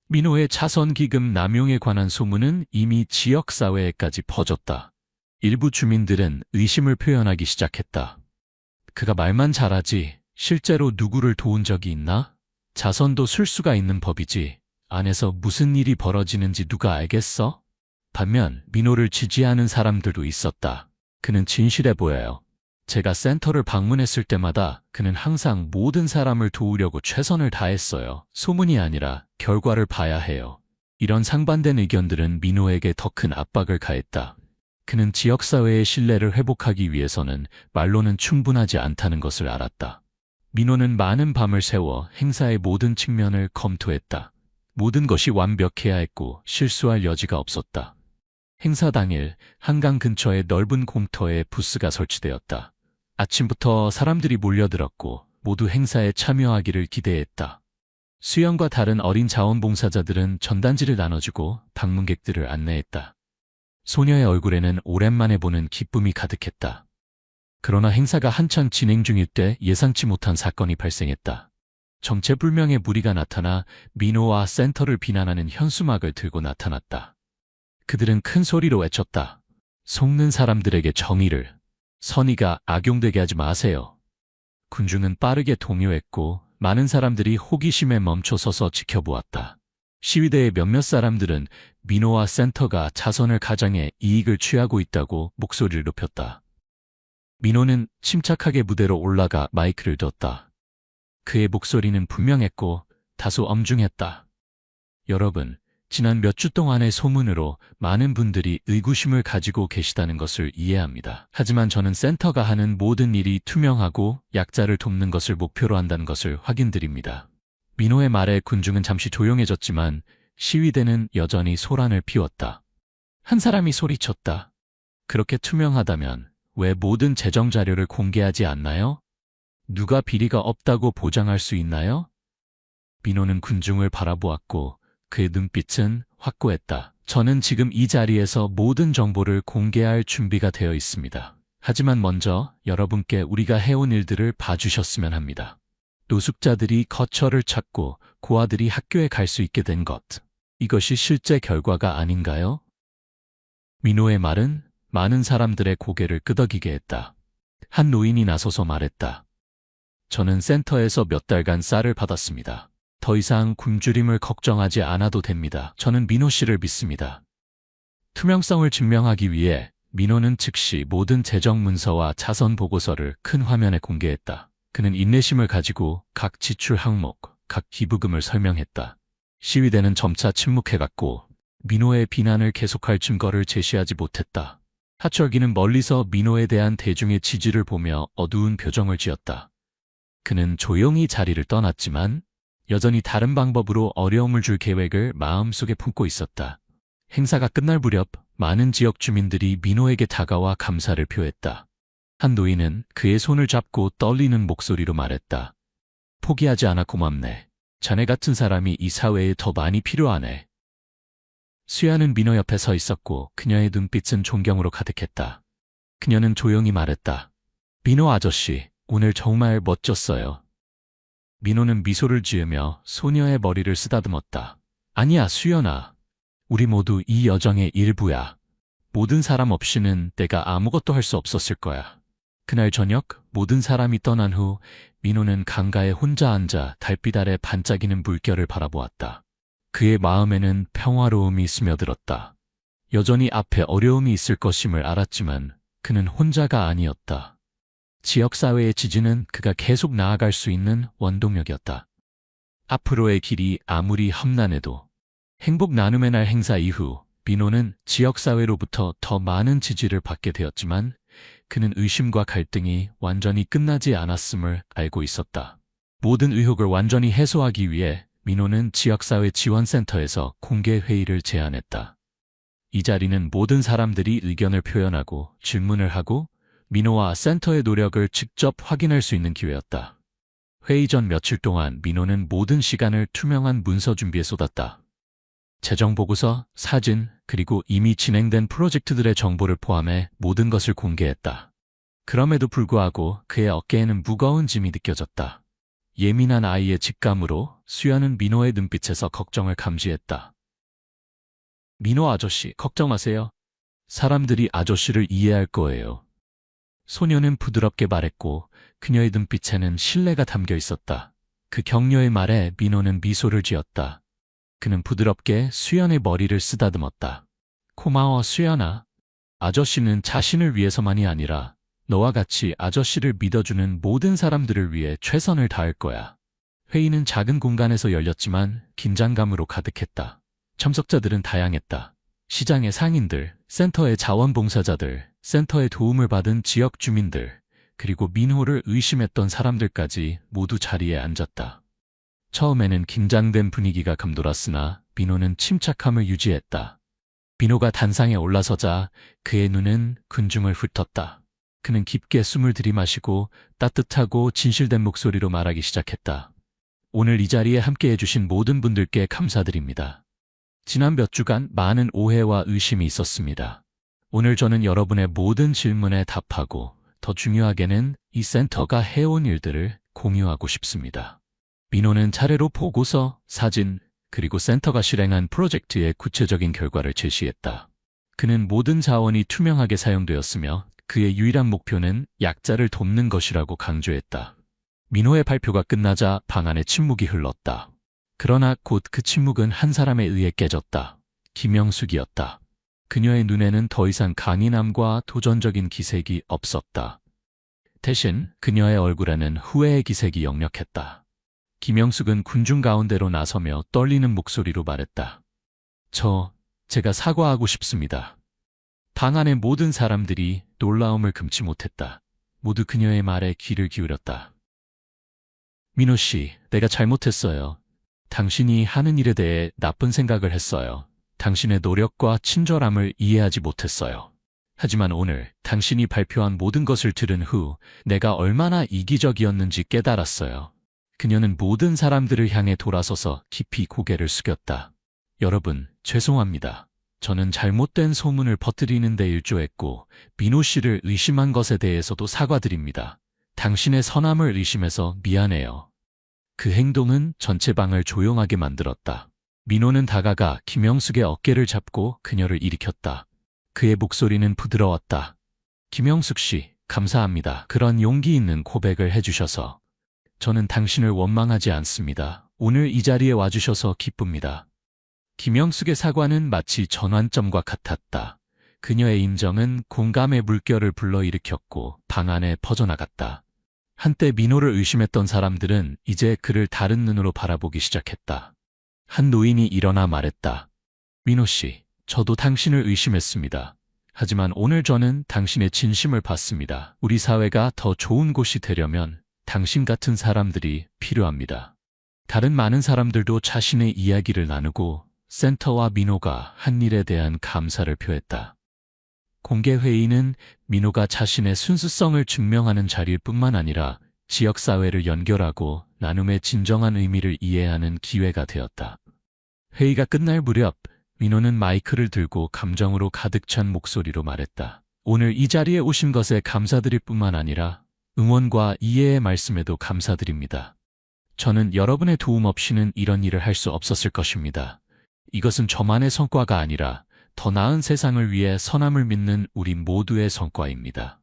민호의 자선기금 남용에 관한 소문은 이미 지역사회에까지 퍼졌다. 일부 주민들은 의심을 표현하기 시작했다. 그가 말만 잘하지 실제로 누구를 도운 적이 있나? 자선도 술수가 있는 법이지. 안에서 무슨 일이 벌어지는지 누가 알겠어? 반면 민호를 지지하는 사람들도 있었다. 그는 진실해 보여요. 제가 센터를 방문했을 때마다 그는 항상 모든 사람을 도우려고 최선을 다했어요. 소문이 아니라 결과를 봐야 해요. 이런 상반된 의견들은 민호에게 더 큰 압박을 가했다. 그는 지역사회의 신뢰를 회복하기 위해서는 말로는 충분하지 않다는 것을 알았다. 민호는 많은 밤을 새워 행사의 모든 측면을 검토했다. 모든 것이 완벽해야 했고 실수할 여지가 없었다. 행사 당일 한강 근처의 넓은 공터에 부스가 설치되었다. 아침부터 사람들이 몰려들었고 모두 행사에 참여하기를 기대했다. 수연과 다른 어린 자원봉사자들은 전단지를 나눠주고 방문객들을 안내했다. 소녀의 얼굴에는 오랜만에 보는 기쁨이 가득했다. 그러나 행사가 한창 진행 중일 때 예상치 못한 사건이 발생했다. 정체불명의 무리가 나타나 민호와 센터를 비난하는 현수막을 들고 나타났다. 그들은 큰 소리로 외쳤다. 속는 사람들에게 정의를, 선의가 악용되게 하지 마세요. 군중은 빠르게 동요했고 많은 사람들이 호기심에 멈춰서서 지켜보았다. 시위대의 몇몇 사람들은 민호와 센터가 자선을 가장해 이익을 취하고 있다고 목소리를 높였다. 민호는 침착하게 무대로 올라가 마이크를 뒀다. 그의 목소리는 분명했고 다소 엄중했다. 여러분, 지난 몇 주 동안의 소문으로 많은 분들이 의구심을 가지고 계시다는 것을 이해합니다. 하지만 저는 센터가 하는 모든 일이 투명하고 약자를 돕는 것을 목표로 한다는 것을 확인드립니다. 민호의 말에 군중은 잠시 조용해졌지만 시위대는 여전히 소란을 피웠다. 한 사람이 소리쳤다. 그렇게 투명하다면 왜 모든 재정 자료를 공개하지 않나요? 누가 비리가 없다고 보장할 수 있나요? 민호는 군중을 바라보았고 그의 눈빛은 확고했다. 저는 지금 이 자리에서 모든 정보를 공개할 준비가 되어 있습니다. 하지만 먼저 여러분께 우리가 해온 일들을 봐주셨으면 합니다. 노숙자들이 거처를 찾고 고아들이 학교에 갈 수 있게 된 것. 이것이 실제 결과가 아닌가요? 민호의 말은 많은 사람들의 고개를 끄덕이게 했다. 한 노인이 나서서 말했다. 저는 센터에서 몇 달간 쌀을 받았습니다. 더 이상 굶주림을 걱정하지 않아도 됩니다. 저는 민호 씨를 믿습니다. 투명성을 증명하기 위해 민호는 즉시 모든 재정 문서와 자선 보고서를 큰 화면에 공개했다. 그는 인내심을 가지고 각 지출 항목, 각 기부금을 설명했다. 시위대는 점차 침묵해갔고 민호의 비난을 계속할 증거를 제시하지 못했다. 하철기는 멀리서 민호에 대한 대중의 지지를 보며 어두운 표정을 지었다. 그는 조용히 자리를 떠났지만 여전히 다른 방법으로 어려움을 줄 계획을 마음속에 품고 있었다. 행사가 끝날 무렵 많은 지역 주민들이 민호에게 다가와 감사를 표했다. 한 노인은 그의 손을 잡고 떨리는 목소리로 말했다. 포기하지 않아 고맙네. 자네 같은 사람이 이 사회에 더 많이 필요하네. 수야는 민호 옆에 서 있었고 그녀의 눈빛은 존경으로 가득했다. 그녀는 조용히 말했다. 민호 아저씨, 오늘 정말 멋졌어요. 민호는 미소를 지으며 소녀의 머리를 쓰다듬었다. 아니야, 수연아. 우리 모두 이 여정의 일부야. 모든 사람 없이는 내가 아무것도 할 수 없었을 거야. 그날 저녁 모든 사람이 떠난 후 민호는 강가에 혼자 앉아 달빛 아래 반짝이는 물결을 바라보았다. 그의 마음에는 평화로움이 스며들었다. 여전히 앞에 어려움이 있을 것임을 알았지만 그는 혼자가 아니었다. 지역사회의 지지는 그가 계속 나아갈 수 있는 원동력이었다. 앞으로의 길이 아무리 험난해도 행복 나눔의 날 행사 이후 민호는 지역사회로부터 더 많은 지지를 받게 되었지만 그는 의심과 갈등이 완전히 끝나지 않았음을 알고 있었다. 모든 의혹을 완전히 해소하기 위해 민호는 지역사회 지원센터에서 공개 회의를 제안했다. 이 자리는 모든 사람들이 의견을 표현하고 질문을 하고 민호와 센터의 노력을 직접 확인할 수 있는 기회였다. 회의 전 며칠 동안 민호는 모든 시간을 투명한 문서 준비에 쏟았다. 재정보고서, 사진, 그리고 이미 진행된 프로젝트들의 정보를 포함해 모든 것을 공개했다. 그럼에도 불구하고 그의 어깨에는 무거운 짐이 느껴졌다. 예민한 아이의 직감으로 수연은 민호의 눈빛에서 걱정을 감지했다. 민호 아저씨, 걱정 마세요. 사람들이 아저씨를 이해할 거예요. 소녀는 부드럽게 말했고 그녀의 눈빛에는 신뢰가 담겨 있었다. 그 격려의 말에 민호는 미소를 지었다. 그는 부드럽게 수연의 머리를 쓰다듬었다. 고마워, 수연아. 아저씨는 자신을 위해서만이 아니라 너와 같이 아저씨를 믿어주는 모든 사람들을 위해 최선을 다할 거야. 회의는 작은 공간에서 열렸지만 긴장감으로 가득했다. 참석자들은 다양했다. 시장의 상인들, 센터의 자원봉사자들, 센터의 도움을 받은 지역 주민들, 그리고 민호를 의심했던 사람들까지 모두 자리에 앉았다. 처음에는 긴장된 분위기가 감돌았으나 민호는 침착함을 유지했다. 민호가 단상에 올라서자 그의 눈은 군중을 훑었다. 그는 깊게 숨을 들이마시고 따뜻하고 진실된 목소리로 말하기 시작했다. 오늘 이 자리에 함께해 주신 모든 분들께 감사드립니다. 지난 몇 주간 많은 오해와 의심이 있었습니다. 오늘 저는 여러분의 모든 질문에 답하고 더 중요하게는 이 센터가 해온 일들을 공유하고 싶습니다. 민호는 차례로 보고서, 사진, 그리고 센터가 실행한 프로젝트의 구체적인 결과를 제시했다. 그는 모든 자원이 투명하게 사용되었으며 그의 유일한 목표는 약자를 돕는 것이라고 강조했다. 민호의 발표가 끝나자 방 안에 침묵이 흘렀다. 그러나 곧 그 침묵은 한 사람에 의해 깨졌다. 김영숙이었다. 그녀의 눈에는 더 이상 강인함과 도전적인 기색이 없었다. 대신 그녀의 얼굴에는 후회의 기색이 역력했다. 김영숙은 군중 가운데로 나서며 떨리는 목소리로 말했다. 제가 사과하고 싶습니다. 방 안의 모든 사람들이 놀라움을 금치 못했다. 모두 그녀의 말에 귀를 기울였다. 민호 씨, 내가 잘못했어요. 당신이 하는 일에 대해 나쁜 생각을 했어요. 당신의 노력과 친절함을 이해하지 못했어요. 하지만 오늘 당신이 발표한 모든 것을 들은 후 내가 얼마나 이기적이었는지 깨달았어요. 그녀는 모든 사람들을 향해 돌아서서 깊이 고개를 숙였다. 여러분, 죄송합니다. 저는 잘못된 소문을 퍼뜨리는 데 일조했고 민호 씨를 의심한 것에 대해서도 사과드립니다. 당신의 선함을 의심해서 미안해요. 그 행동은 전체 방을 조용하게 만들었다. 민호는 다가가 김영숙의 어깨를 잡고 그녀를 일으켰다. 그의 목소리는 부드러웠다. 김영숙 씨, 감사합니다. 그런 용기 있는 고백을 해주셔서. 저는 당신을 원망하지 않습니다. 오늘 이 자리에 와주셔서 기쁩니다. 김영숙의 사과는 마치 전환점과 같았다. 그녀의 인정은 공감의 물결을 불러일으켰고 방 안에 퍼져나갔다. 한때 민호를 의심했던 사람들은 이제 그를 다른 눈으로 바라보기 시작했다. 한 노인이 일어나 말했다. 민호 씨, 저도 당신을 의심했습니다. 하지만 오늘 저는 당신의 진심을 봤습니다. 우리 사회가 더 좋은 곳이 되려면 당신 같은 사람들이 필요합니다. 다른 많은 사람들도 자신의 이야기를 나누고 센터와 민호가 한 일에 대한 감사를 표했다. 공개회의는 민호가 자신의 순수성을 증명하는 자리일 뿐만 아니라 지역사회를 연결하고 나눔의 진정한 의미를 이해하는 기회가 되었다. 회의가 끝날 무렵 민호는 마이크를 들고 감정으로 가득 찬 목소리로 말했다. 오늘 이 자리에 오신 것에 감사드릴 뿐만 아니라 응원과 이해의 말씀에도 감사드립니다. 저는 여러분의 도움 없이는 이런 일을 할 수 없었을 것입니다. 이것은 저만의 성과가 아니라 더 나은 세상을 위해 선함을 믿는 우리 모두의 성과입니다.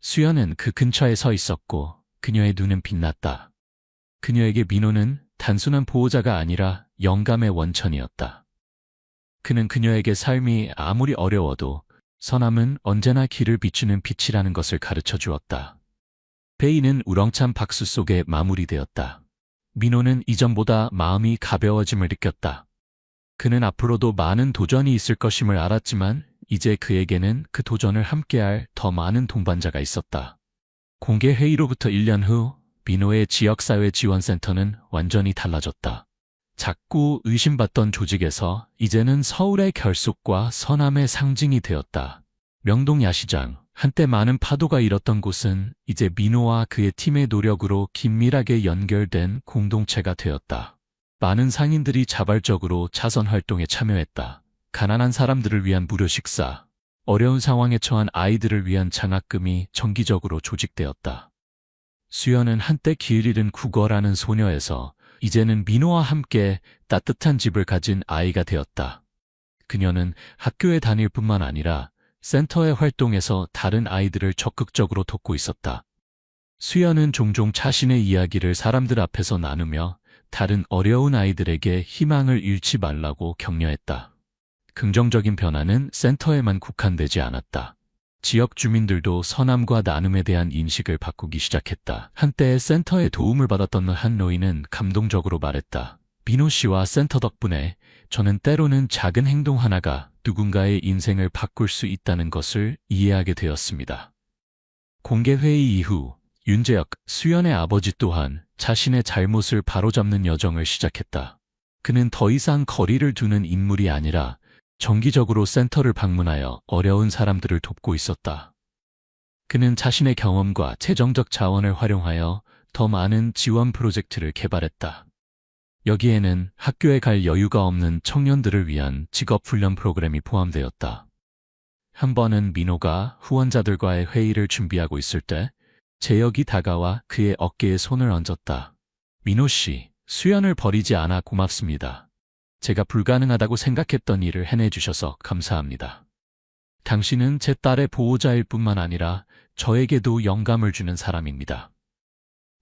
수연은 그 근처에 서 있었고 그녀의 눈은 빛났다. 그녀에게 민호는 단순한 보호자가 아니라 영감의 원천이었다. 그는 그녀에게 삶이 아무리 어려워도 선함은 언제나 길을 비추는 빛이라는 것을 가르쳐 주었다. 회의는 우렁찬 박수 속에 마무리되었다. 민호는 이전보다 마음이 가벼워짐을 느꼈다. 그는 앞으로도 많은 도전이 있을 것임을 알았지만 이제 그에게는 그 도전을 함께할 더 많은 동반자가 있었다. 공개 회의로부터 1년 후 민호의 지역사회 지원센터는 완전히 달라졌다. 작고 의심받던 조직에서 이제는 서울의 결속과 선함의 상징이 되었다. 명동 야시장, 한때 많은 파도가 일었던 곳은 이제 민호와 그의 팀의 노력으로 긴밀하게 연결된 공동체가 되었다. 많은 상인들이 자발적으로 자선 활동에 참여했다. 가난한 사람들을 위한 무료 식사, 어려운 상황에 처한 아이들을 위한 장학금이 정기적으로 조직되었다. 수연은 한때 길 잃은 국어라는 소녀에서 이제는 민호와 함께 따뜻한 집을 가진 아이가 되었다. 그녀는 학교에 다닐 뿐만 아니라 센터의 활동에서 다른 아이들을 적극적으로 돕고 있었다. 수연은 종종 자신의 이야기를 사람들 앞에서 나누며 다른 어려운 아이들에게 희망을 잃지 말라고 격려했다. 긍정적인 변화는 센터에만 국한되지 않았다. 지역 주민들도 선함과 나눔에 대한 인식을 바꾸기 시작했다. 한때 센터의 도움을 받았던 한 노인은 감동적으로 말했다. 민호 씨와 센터 덕분에 저는 때로는 작은 행동 하나가 누군가의 인생을 바꿀 수 있다는 것을 이해하게 되었습니다. 공개회의 이후 윤재혁, 수연의 아버지 또한 자신의 잘못을 바로잡는 여정을 시작했다. 그는 더 이상 거리를 두는 인물이 아니라 정기적으로 센터를 방문하여 어려운 사람들을 돕고 있었다. 그는 자신의 경험과 재정적 자원을 활용하여 더 많은 지원 프로젝트를 개발했다. 여기에는 학교에 갈 여유가 없는 청년들을 위한 직업훈련 프로그램이 포함되었다. 한 번은 민호가 후원자들과의 회의를 준비하고 있을 때 재혁이 다가와 그의 어깨에 손을 얹었다. 민호 씨, 수연을 버리지 않아 고맙습니다. 제가 불가능하다고 생각했던 일을 해내주셔서 감사합니다. 당신은 제 딸의 보호자일 뿐만 아니라 저에게도 영감을 주는 사람입니다.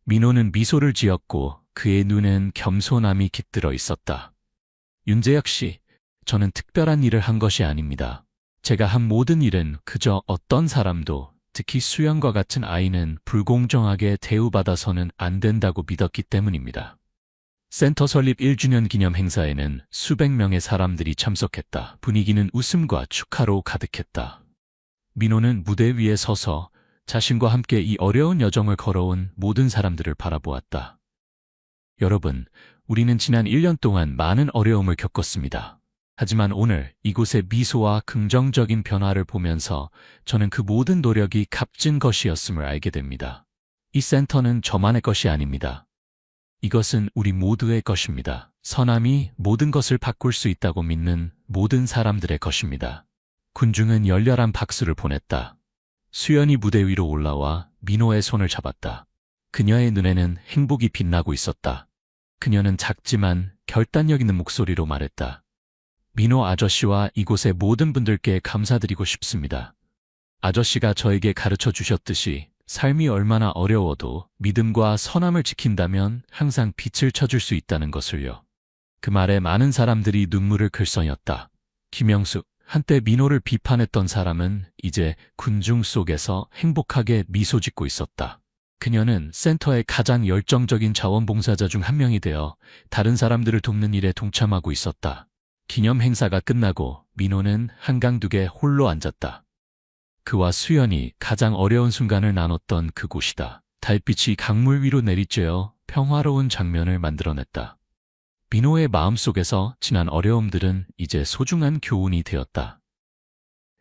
민호는 미소를 지었고 그의 눈엔 겸손함이 깃들어 있었다. 윤재혁 씨, 저는 특별한 일을 한 것이 아닙니다. 제가 한 모든 일은 그저 어떤 사람도 특히 수연과 같은 아이는 불공정하게 대우받아서는 안 된다고 믿었기 때문입니다. 센터 설립 1주년 기념 행사에는 수백 명의 사람들이 참석했다. 분위기는 웃음과 축하로 가득했다. 민호는 무대 위에 서서 자신과 함께 이 어려운 여정을 걸어온 모든 사람들을 바라보았다. 여러분, 우리는 지난 1년 동안 많은 어려움을 겪었습니다. 하지만 오늘 이곳의 미소와 긍정적인 변화를 보면서 저는 그 모든 노력이 값진 것이었음을 알게 됩니다. 이 센터는 저만의 것이 아닙니다. 이것은 우리 모두의 것입니다. 선함이 모든 것을 바꿀 수 있다고 믿는 모든 사람들의 것입니다. 군중은 열렬한 박수를 보냈다. 수연이 무대 위로 올라와 민호의 손을 잡았다. 그녀의 눈에는 행복이 빛나고 있었다. 그녀는 작지만 결단력 있는 목소리로 말했다. 민호 아저씨와 이곳의 모든 분들께 감사드리고 싶습니다. 아저씨가 저에게 가르쳐 주셨듯이 삶이 얼마나 어려워도 믿음과 선함을 지킨다면 항상 빛을 쳐줄 수 있다는 것을요. 그 말에 많은 사람들이 눈물을 글썽였다. 김영숙, 한때 민호를 비판했던 사람은 이제 군중 속에서 행복하게 미소 짓고 있었다. 그녀는 센터의 가장 열정적인 자원봉사자 중 한 명이 되어 다른 사람들을 돕는 일에 동참하고 있었다. 기념 행사가 끝나고 민호는 한강둑에 홀로 앉았다. 그와 수연이 가장 어려운 순간을 나눴던 그곳이다. 달빛이 강물 위로 내리쬐어 평화로운 장면을 만들어냈다. 민호의 마음속에서 지난 어려움들은 이제 소중한 교훈이 되었다.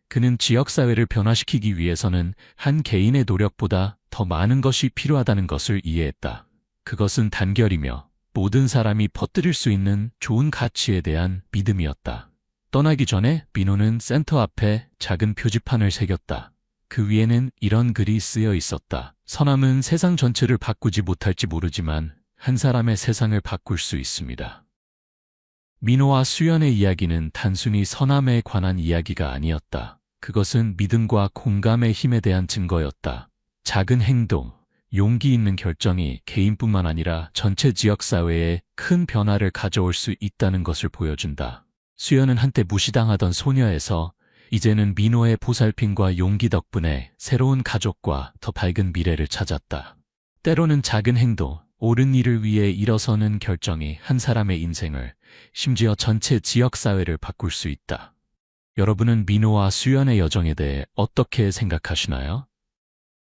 그는 지역사회를 변화시키기 위해서는 한 개인의 노력보다 더 많은 것이 필요하다는 것을 이해했다. 그것은 단결이며 모든 사람이 퍼뜨릴 수 있는 좋은 가치에 대한 믿음이었다. 떠나기 전에 민호는 센터 앞에 작은 표지판을 새겼다. 그 위에는 이런 글이 쓰여 있었다. 선함은 세상 전체를 바꾸지 못할지 모르지만 한 사람의 세상을 바꿀 수 있습니다. 민호와 수연의 이야기는 단순히 선함에 관한 이야기가 아니었다. 그것은 믿음과 공감의 힘에 대한 증거였다. 작은 행동, 용기 있는 결정이 개인뿐만 아니라 전체 지역사회에 큰 변화를 가져올 수 있다는 것을 보여준다. 수연은 한때 무시당하던 소녀에서 이제는 민호의 보살핌과 용기 덕분에 새로운 가족과 더 밝은 미래를 찾았다. 때로는 작은 행동, 옳은 일을 위해 일어서는 결정이 한 사람의 인생을, 심지어 전체 지역사회를 바꿀 수 있다. 여러분은 민호와 수연의 여정에 대해 어떻게 생각하시나요?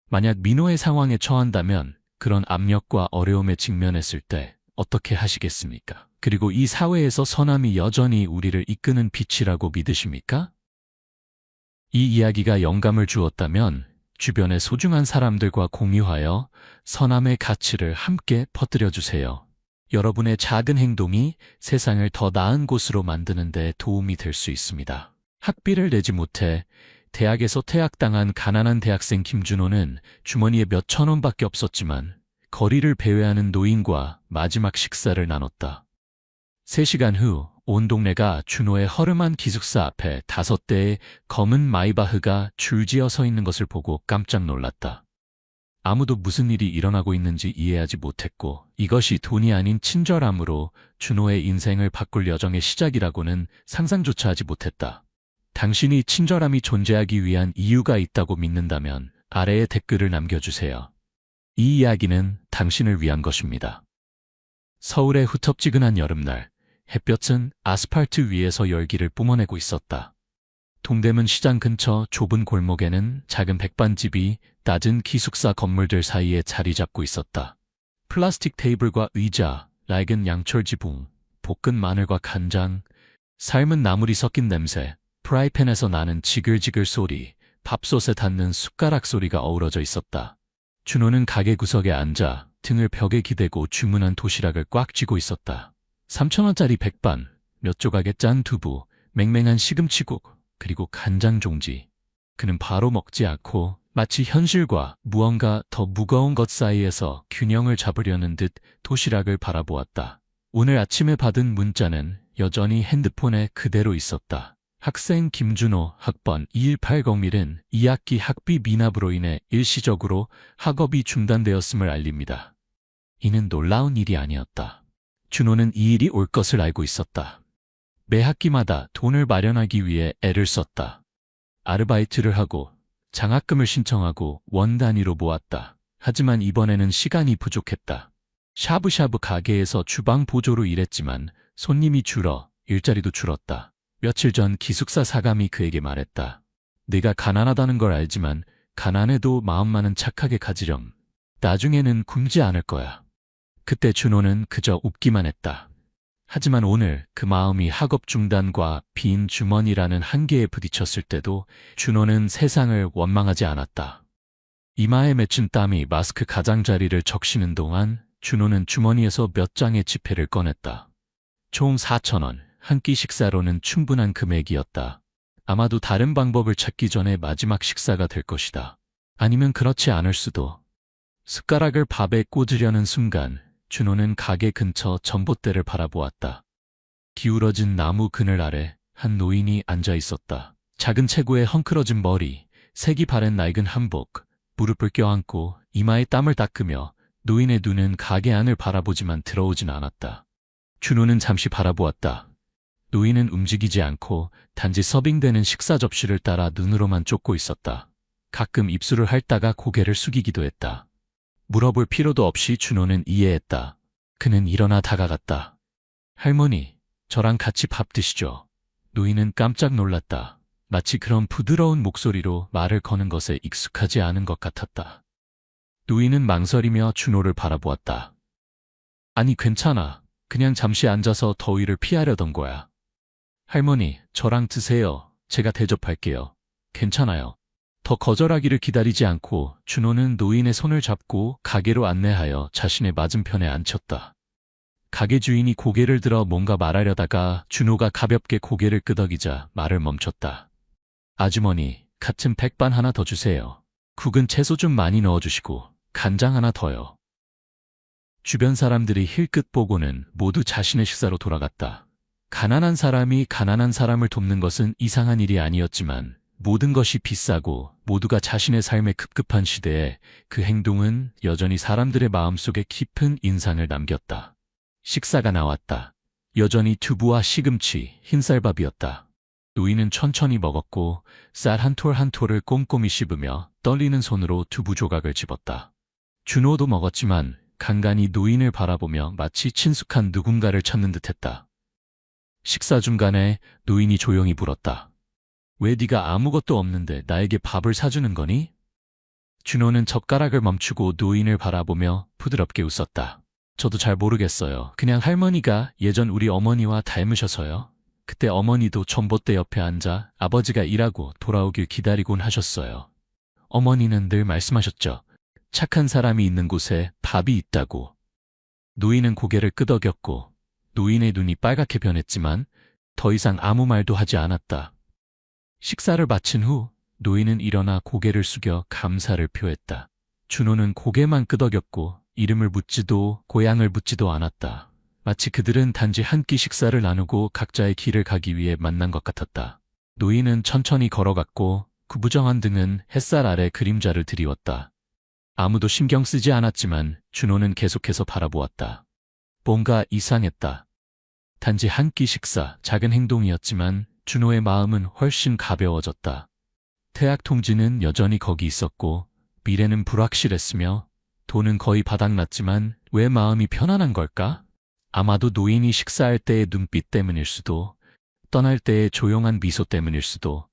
만약 민호의 상황에 처한다면 그런 압력과 어려움에 직면했을 때 어떻게 하시겠습니까? 그리고 이 사회에서 선함이 여전히 우리를 이끄는 빛이라고 믿으십니까? 이 이야기가 영감을 주었다면 주변의 소중한 사람들과 공유하여 선함의 가치를 함께 퍼뜨려 주세요. 여러분의 작은 행동이 세상을 더 나은 곳으로 만드는 데 도움이 될 수 있습니다. 학비를 내지 못해 대학에서 퇴학당한 가난한 대학생 김준호는 주머니에 몇천 원밖에 없었지만 거리를 배회하는 노인과 마지막 식사를 나눴다. 3시간 후 온 동네가 준호의 허름한 기숙사 앞에 5대의 검은 마이바흐가 줄지어 서 있는 것을 보고 깜짝 놀랐다. 아무도 무슨 일이 일어나고 있는지 이해하지 못했고 이것이 돈이 아닌 친절함으로 준호의 인생을 바꿀 여정의 시작이라고는 상상조차 하지 못했다. 당신이 친절함이 존재하기 위한 이유가 있다고 믿는다면 아래에 댓글을 남겨주세요. 이 이야기는 당신을 위한 것입니다. 서울의 후텁지근한 여름날, 햇볕은 아스팔트 위에서 열기를 뿜어내고 있었다. 동대문 시장 근처 좁은 골목에는 작은 백반집이 낮은 기숙사 건물들 사이에 자리 잡고 있었다. 플라스틱 테이블과 의자, 낡은 양철 지붕, 볶은 마늘과 간장, 삶은 나물이 섞인 냄새, 프라이팬에서 나는 지글지글 소리, 밥솥에 닿는 숟가락 소리가 어우러져 있었다. 준호는 가게 구석에 앉아 등을 벽에 기대고 주문한 도시락을 꽉 쥐고 있었다. 3,000원짜리 백반, 몇 조각의 짠 두부, 맹맹한 시금치국, 그리고 간장 종지. 그는 바로 먹지 않고 마치 현실과 무언가 더 무거운 것 사이에서 균형을 잡으려는 듯 도시락을 바라보았다. 오늘 아침에 받은 문자는 여전히 핸드폰에 그대로 있었다. 학생 김준호 학번 2180밀은 2학기 학비 미납으로 인해 일시적으로 학업이 중단되었음을 알립니다. 이는 놀라운 일이 아니었다. 준호는 이 일이 올 것을 알고 있었다. 매 학기마다 돈을 마련하기 위해 애를 썼다. 아르바이트를 하고 장학금을 신청하고 원 단위로 모았다. 하지만 이번에는 시간이 부족했다. 샤브샤브 가게에서 주방 보조로 일했지만 손님이 줄어 일자리도 줄었다. 며칠 전 기숙사 사감이 그에게 말했다. 네가 가난하다는 걸 알지만 가난해도 마음만은 착하게 가지렴. 나중에는 굶지 않을 거야. 그때 준호는 그저 웃기만 했다. 하지만 오늘 그 마음이 학업 중단과 빈 주머니라는 한계에 부딪혔을 때도 준호는 세상을 원망하지 않았다. 이마에 맺힌 땀이 마스크 가장자리를 적시는 동안 준호는 주머니에서 몇 장의 지폐를 꺼냈다. 총 4,000원, 한 끼 식사로는 충분한 금액이었다. 아마도 다른 방법을 찾기 전에 마지막 식사가 될 것이다. 아니면 그렇지 않을 수도. 숟가락을 밥에 꽂으려는 순간 준호는 가게 근처 전봇대를 바라보았다. 기울어진 나무 그늘 아래 한 노인이 앉아 있었다. 작은 체구에 헝클어진 머리, 색이 바랜 낡은 한복, 무릎을 껴안고 이마에 땀을 닦으며 노인의 눈은 가게 안을 바라보지만 들어오진 않았다. 준호는 잠시 바라보았다. 노인은 움직이지 않고 단지 서빙되는 식사 접시를 따라 눈으로만 쫓고 있었다. 가끔 입술을 핥다가 고개를 숙이기도 했다. 물어볼 필요도 없이 준호는 이해했다. 그는 일어나 다가갔다. 할머니, 저랑 같이 밥 드시죠. 노인은 깜짝 놀랐다. 마치 그런 부드러운 목소리로 말을 거는 것에 익숙하지 않은 것 같았다. 노인은 망설이며 준호를 바라보았다. 아니, 괜찮아. 그냥 잠시 앉아서 더위를 피하려던 거야. 할머니, 저랑 드세요. 제가 대접할게요. 괜찮아요. 더 거절하기를 기다리지 않고 준호는 노인의 손을 잡고 가게로 안내하여 자신의 맞은편에 앉혔다. 가게 주인이 고개를 들어 뭔가 말하려다가 준호가 가볍게 고개를 끄덕이자 말을 멈췄다. 아주머니, 같은 백반 하나 더 주세요. 국은 채소 좀 많이 넣어주시고 간장 하나 더요. 주변 사람들이 힐끗 보고는 모두 자신의 식사로 돌아갔다. 가난한 사람이 가난한 사람을 돕는 것은 이상한 일이 아니었지만 모든 것이 비싸고 모두가 자신의 삶에 급급한 시대에 그 행동은 여전히 사람들의 마음속에 깊은 인상을 남겼다. 식사가 나왔다. 여전히 두부와 시금치, 흰쌀밥이었다. 노인은 천천히 먹었고 쌀 한 톨 한 톨을 꼼꼼히 씹으며 떨리는 손으로 두부 조각을 집었다. 준호도 먹었지만 간간히 노인을 바라보며 마치 친숙한 누군가를 찾는 듯했다. 식사 중간에 노인이 조용히 물었다. 왜 네가 아무것도 없는데 나에게 밥을 사주는 거니? 준호는 젓가락을 멈추고 노인을 바라보며 부드럽게 웃었다. 저도 잘 모르겠어요. 그냥 할머니가 예전 우리 어머니와 닮으셔서요. 그때 어머니도 전봇대 옆에 앉아 아버지가 일하고 돌아오길 기다리곤 하셨어요. 어머니는 늘 말씀하셨죠. 착한 사람이 있는 곳에 밥이 있다고. 노인은 고개를 끄덕였고 노인의 눈이 빨갛게 변했지만 더 이상 아무 말도 하지 않았다. 식사를 마친 후 노인은 일어나 고개를 숙여 감사를 표했다. 준호는 고개만 끄덕였고 이름을 묻지도 고향을 묻지도 않았다. 마치 그들은 단지 한 끼 식사를 나누고 각자의 길을 가기 위해 만난 것 같았다. 노인은 천천히 걸어갔고 구부정한 등은 햇살 아래 그림자를 드리웠다. 아무도 신경 쓰지 않았지만 준호는 계속해서 바라보았다. 뭔가 이상했다. 단지 한 끼 식사, 작은 행동이었지만 준호의 마음은 훨씬 가벼워졌다. 태학 통지는 여전히 거기 있었고 미래는 불확실했으며 돈은 거의 바닥났지만 왜 마음이 편안한 걸까? 아마도 노인이 식사할 때의 눈빛 때문일 수도, 떠날 때의 조용한 미소 때문일 수도,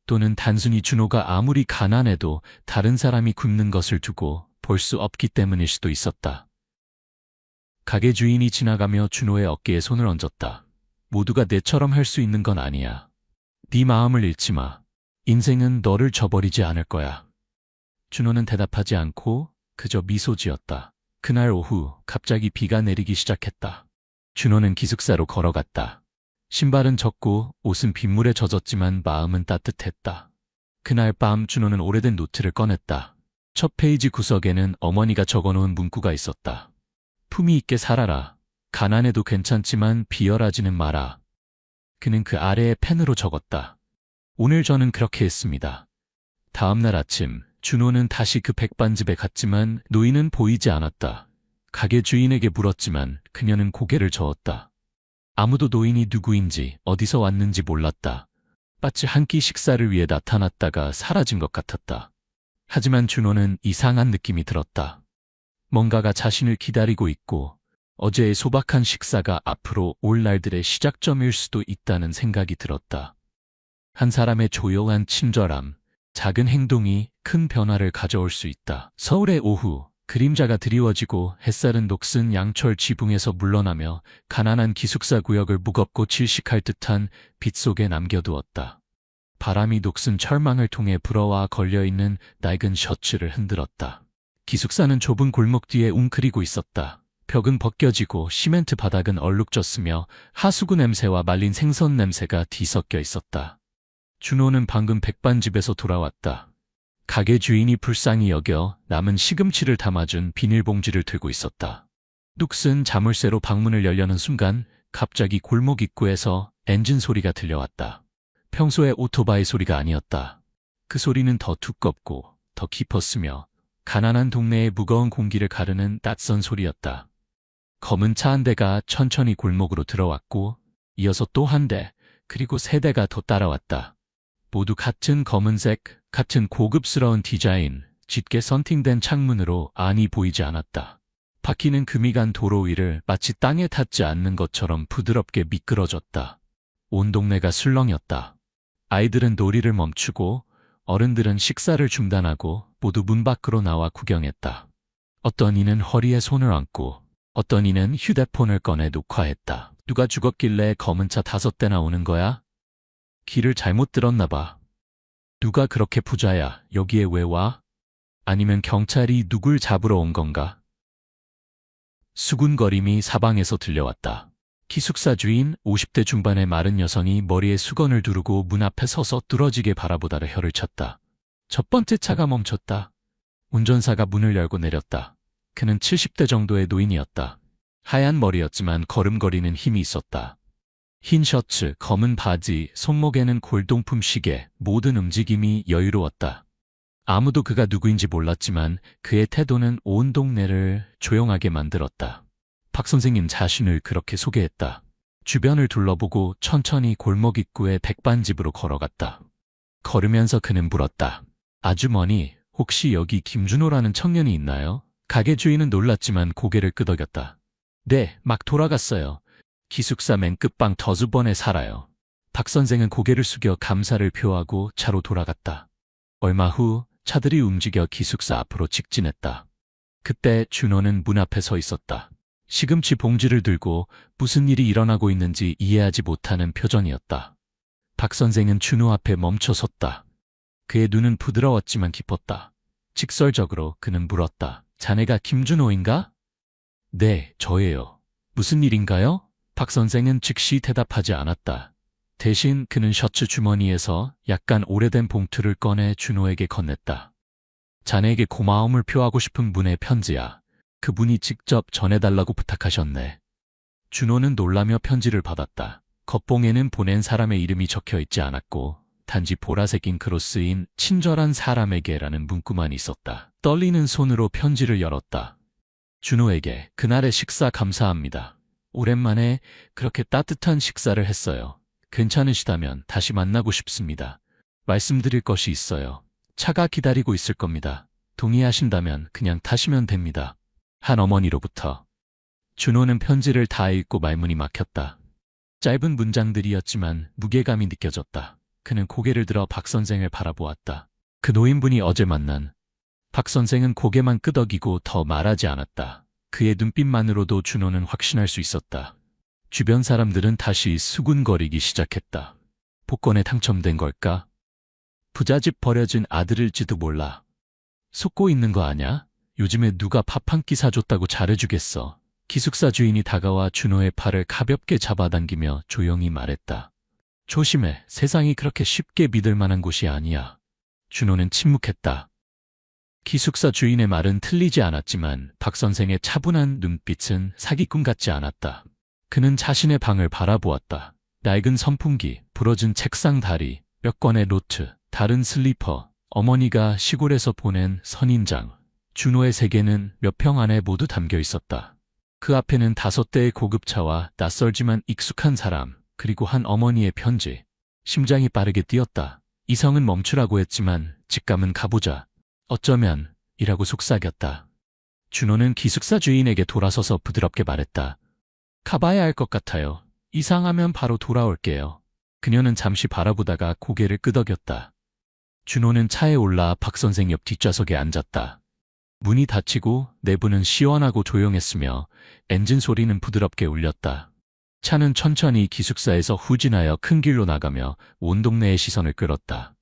또는 단순히 준호가 아무리 가난해도 다른 사람이 굶는 것을 두고 볼 수 없기 때문일 수도 있었다. 가게 주인이 지나가며 준호의 어깨에 손을 얹었다. 모두가 내처럼 할 수 있는 건 아니야. 네 마음을 잃지 마. 인생은 너를 저버리지 않을 거야. 준호는 대답하지 않고 그저 미소 지었다. 그날 오후 갑자기 비가 내리기 시작했다. 준호는 기숙사로 걸어갔다. 신발은 젖고 옷은 빗물에 젖었지만 마음은 따뜻했다. 그날 밤 준호는 오래된 노트를 꺼냈다. 첫 페이지 구석에는 어머니가 적어놓은 문구가 있었다. 품위 있게 살아라. 가난해도 괜찮지만 비열하지는 마라. 그는 그 아래에 펜으로 적었다. 오늘 저는 그렇게 했습니다. 다음날 아침 준호는 다시 그 백반집에 갔지만 노인은 보이지 않았다. 가게 주인에게 물었지만 그녀는 고개를 저었다. 아무도 노인이 누구인지 어디서 왔는지 몰랐다. 마치 한 끼 식사를 위해 나타났다가 사라진 것 같았다. 하지만 준호는 이상한 느낌이 들었다. 뭔가가 자신을 기다리고 있고 어제의 소박한 식사가 앞으로 올 날들의 시작점일 수도 있다는 생각이 들었다. 한 사람의 조용한 친절함, 작은 행동이 큰 변화를 가져올 수 있다. 서울의 오후, 그림자가 드리워지고 햇살은 녹슨 양철 지붕에서 물러나며 가난한 기숙사 구역을 무겁고 질식할 듯한 빛 속에 남겨두었다. 바람이 녹슨 철망을 통해 불어와 걸려있는 낡은 셔츠를 흔들었다. 기숙사는 좁은 골목 뒤에 웅크리고 있었다. 벽은 벗겨지고 시멘트 바닥은 얼룩졌으며 하수구 냄새와 말린 생선 냄새가 뒤섞여 있었다. 준호는 방금 백반집에서 돌아왔다. 가게 주인이 불쌍히 여겨 남은 시금치를 담아준 비닐봉지를 들고 있었다. 녹슨 자물쇠로 방문을 열려는 순간 갑자기 골목 입구에서 엔진 소리가 들려왔다. 평소의 오토바이 소리가 아니었다. 그 소리는 더 두껍고 더 깊었으며 가난한 동네의 무거운 공기를 가르는 낯선 소리였다. 검은 차 한 대가 천천히 골목으로 들어왔고 이어서 또 한 대, 그리고 세 대가 더 따라왔다. 모두 같은 검은색, 같은 고급스러운 디자인, 짙게 선팅된 창문으로 안이 보이지 않았다. 바퀴는 금이 간 도로 위를 마치 땅에 닿지 않는 것처럼 부드럽게 미끄러졌다. 온 동네가 술렁였다. 아이들은 놀이를 멈추고 어른들은 식사를 중단하고 모두 문 밖으로 나와 구경했다. 어떤 이는 허리에 손을 얹고 어떤 이는 휴대폰을 꺼내 녹화했다. 누가 죽었길래 검은 차 5대나 오는 거야? 길을 잘못 들었나 봐. 누가 그렇게 부자야? 여기에 왜 와? 아니면 경찰이 누굴 잡으러 온 건가? 수군거림이 사방에서 들려왔다. 기숙사 주인 50대 중반의 마른 여성이 머리에 수건을 두르고 문 앞에 서서 뚫어지게 바라보다가 혀를 쳤다. 첫 번째 차가 멈췄다. 운전사가 문을 열고 내렸다. 그는 70대 정도의 노인이었다. 하얀 머리였지만 걸음거리는 힘이 있었다. 흰 셔츠, 검은 바지, 손목에는 골동품 시계, 모든 움직임이 여유로웠다. 아무도 그가 누구인지 몰랐지만 그의 태도는 온 동네를 조용하게 만들었다. 박 선생님 자신을 그렇게 소개했다. 주변을 둘러보고 천천히 골목 입구의 백반집으로 걸어갔다. 걸으면서 그는 물었다. 아주머니, 혹시 여기 김준호라는 청년이 있나요? 가게 주인은 놀랐지만 고개를 끄덕였다. 네, 막 돌아갔어요. 기숙사 맨 끝방 더즈번에 살아요. 박 선생은 고개를 숙여 감사를 표하고 차로 돌아갔다. 얼마 후 차들이 움직여 기숙사 앞으로 직진했다. 그때 준호는 문 앞에 서 있었다. 시금치 봉지를 들고 무슨 일이 일어나고 있는지 이해하지 못하는 표정이었다. 박 선생은 준호 앞에 멈춰 섰다. 그의 눈은 부드러웠지만 깊었다. 직설적으로 그는 물었다. 자네가 김준호인가? 네, 저예요. 무슨 일인가요? 박 선생은 즉시 대답하지 않았다. 대신 그는 셔츠 주머니에서 약간 오래된 봉투를 꺼내 준호에게 건넸다. 자네에게 고마움을 표하고 싶은 분의 편지야. 그분이 직접 전해달라고 부탁하셨네. 준호는 놀라며 편지를 받았다. 겉봉에는 보낸 사람의 이름이 적혀 있지 않았고 단지 보라색 잉크로 쓰인 친절한 사람에게라는 문구만 있었다. 떨리는 손으로 편지를 열었다. 준호에게 그날의 식사 감사합니다. 오랜만에 그렇게 따뜻한 식사를 했어요. 괜찮으시다면 다시 만나고 싶습니다. 말씀드릴 것이 있어요. 차가 기다리고 있을 겁니다. 동의하신다면 그냥 타시면 됩니다. 한 어머니로부터. 준호는 편지를 다 읽고 말문이 막혔다. 짧은 문장들이었지만 무게감이 느껴졌다. 그는 고개를 들어 박 선생을 바라보았다. 그 노인분이 어제 만난. 박 선생은 고개만 끄덕이고 더 말하지 않았다. 그의 눈빛만으로도 준호는 확신할 수 있었다. 주변 사람들은 다시 수군거리기 시작했다. 복권에 당첨된 걸까? 부잣집 버려진 아들일지도 몰라. 속고 있는 거 아냐? 요즘에 누가 밥 한 끼 사줬다고 잘해주겠어. 기숙사 주인이 다가와 준호의 팔을 가볍게 잡아당기며 조용히 말했다. 조심해. 세상이 그렇게 쉽게 믿을 만한 곳이 아니야. 준호는 침묵했다. 기숙사 주인의 말은 틀리지 않았지만 박 선생의 차분한 눈빛은 사기꾼 같지 않았다. 그는 자신의 방을 바라보았다. 낡은 선풍기, 부러진 책상 다리, 몇 권의 노트, 다른 슬리퍼, 어머니가 시골에서 보낸 선인장. 준호의 세계는 몇 평 안에 모두 담겨 있었다. 그 앞에는 5대의 고급차와 낯설지만 익숙한 사람, 그리고 한 어머니의 편지. 심장이 빠르게 뛰었다. 이성은 멈추라고 했지만 직감은 가보자. 어쩌면 이라고 속삭였다. 준호는 기숙사 주인에게 돌아서서 부드럽게 말했다. 가봐야 할 것 같아요. 이상하면 바로 돌아올게요. 그녀는 잠시 바라보다가 고개를 끄덕였다. 준호는 차에 올라 박 선생 옆 뒷좌석에 앉았다. 문이 닫히고 내부는 시원하고 조용했으며 엔진 소리는 부드럽게 울렸다. 차는 천천히 기숙사에서 후진하여 큰 길로 나가며 온 동네의 시선을 끌었다.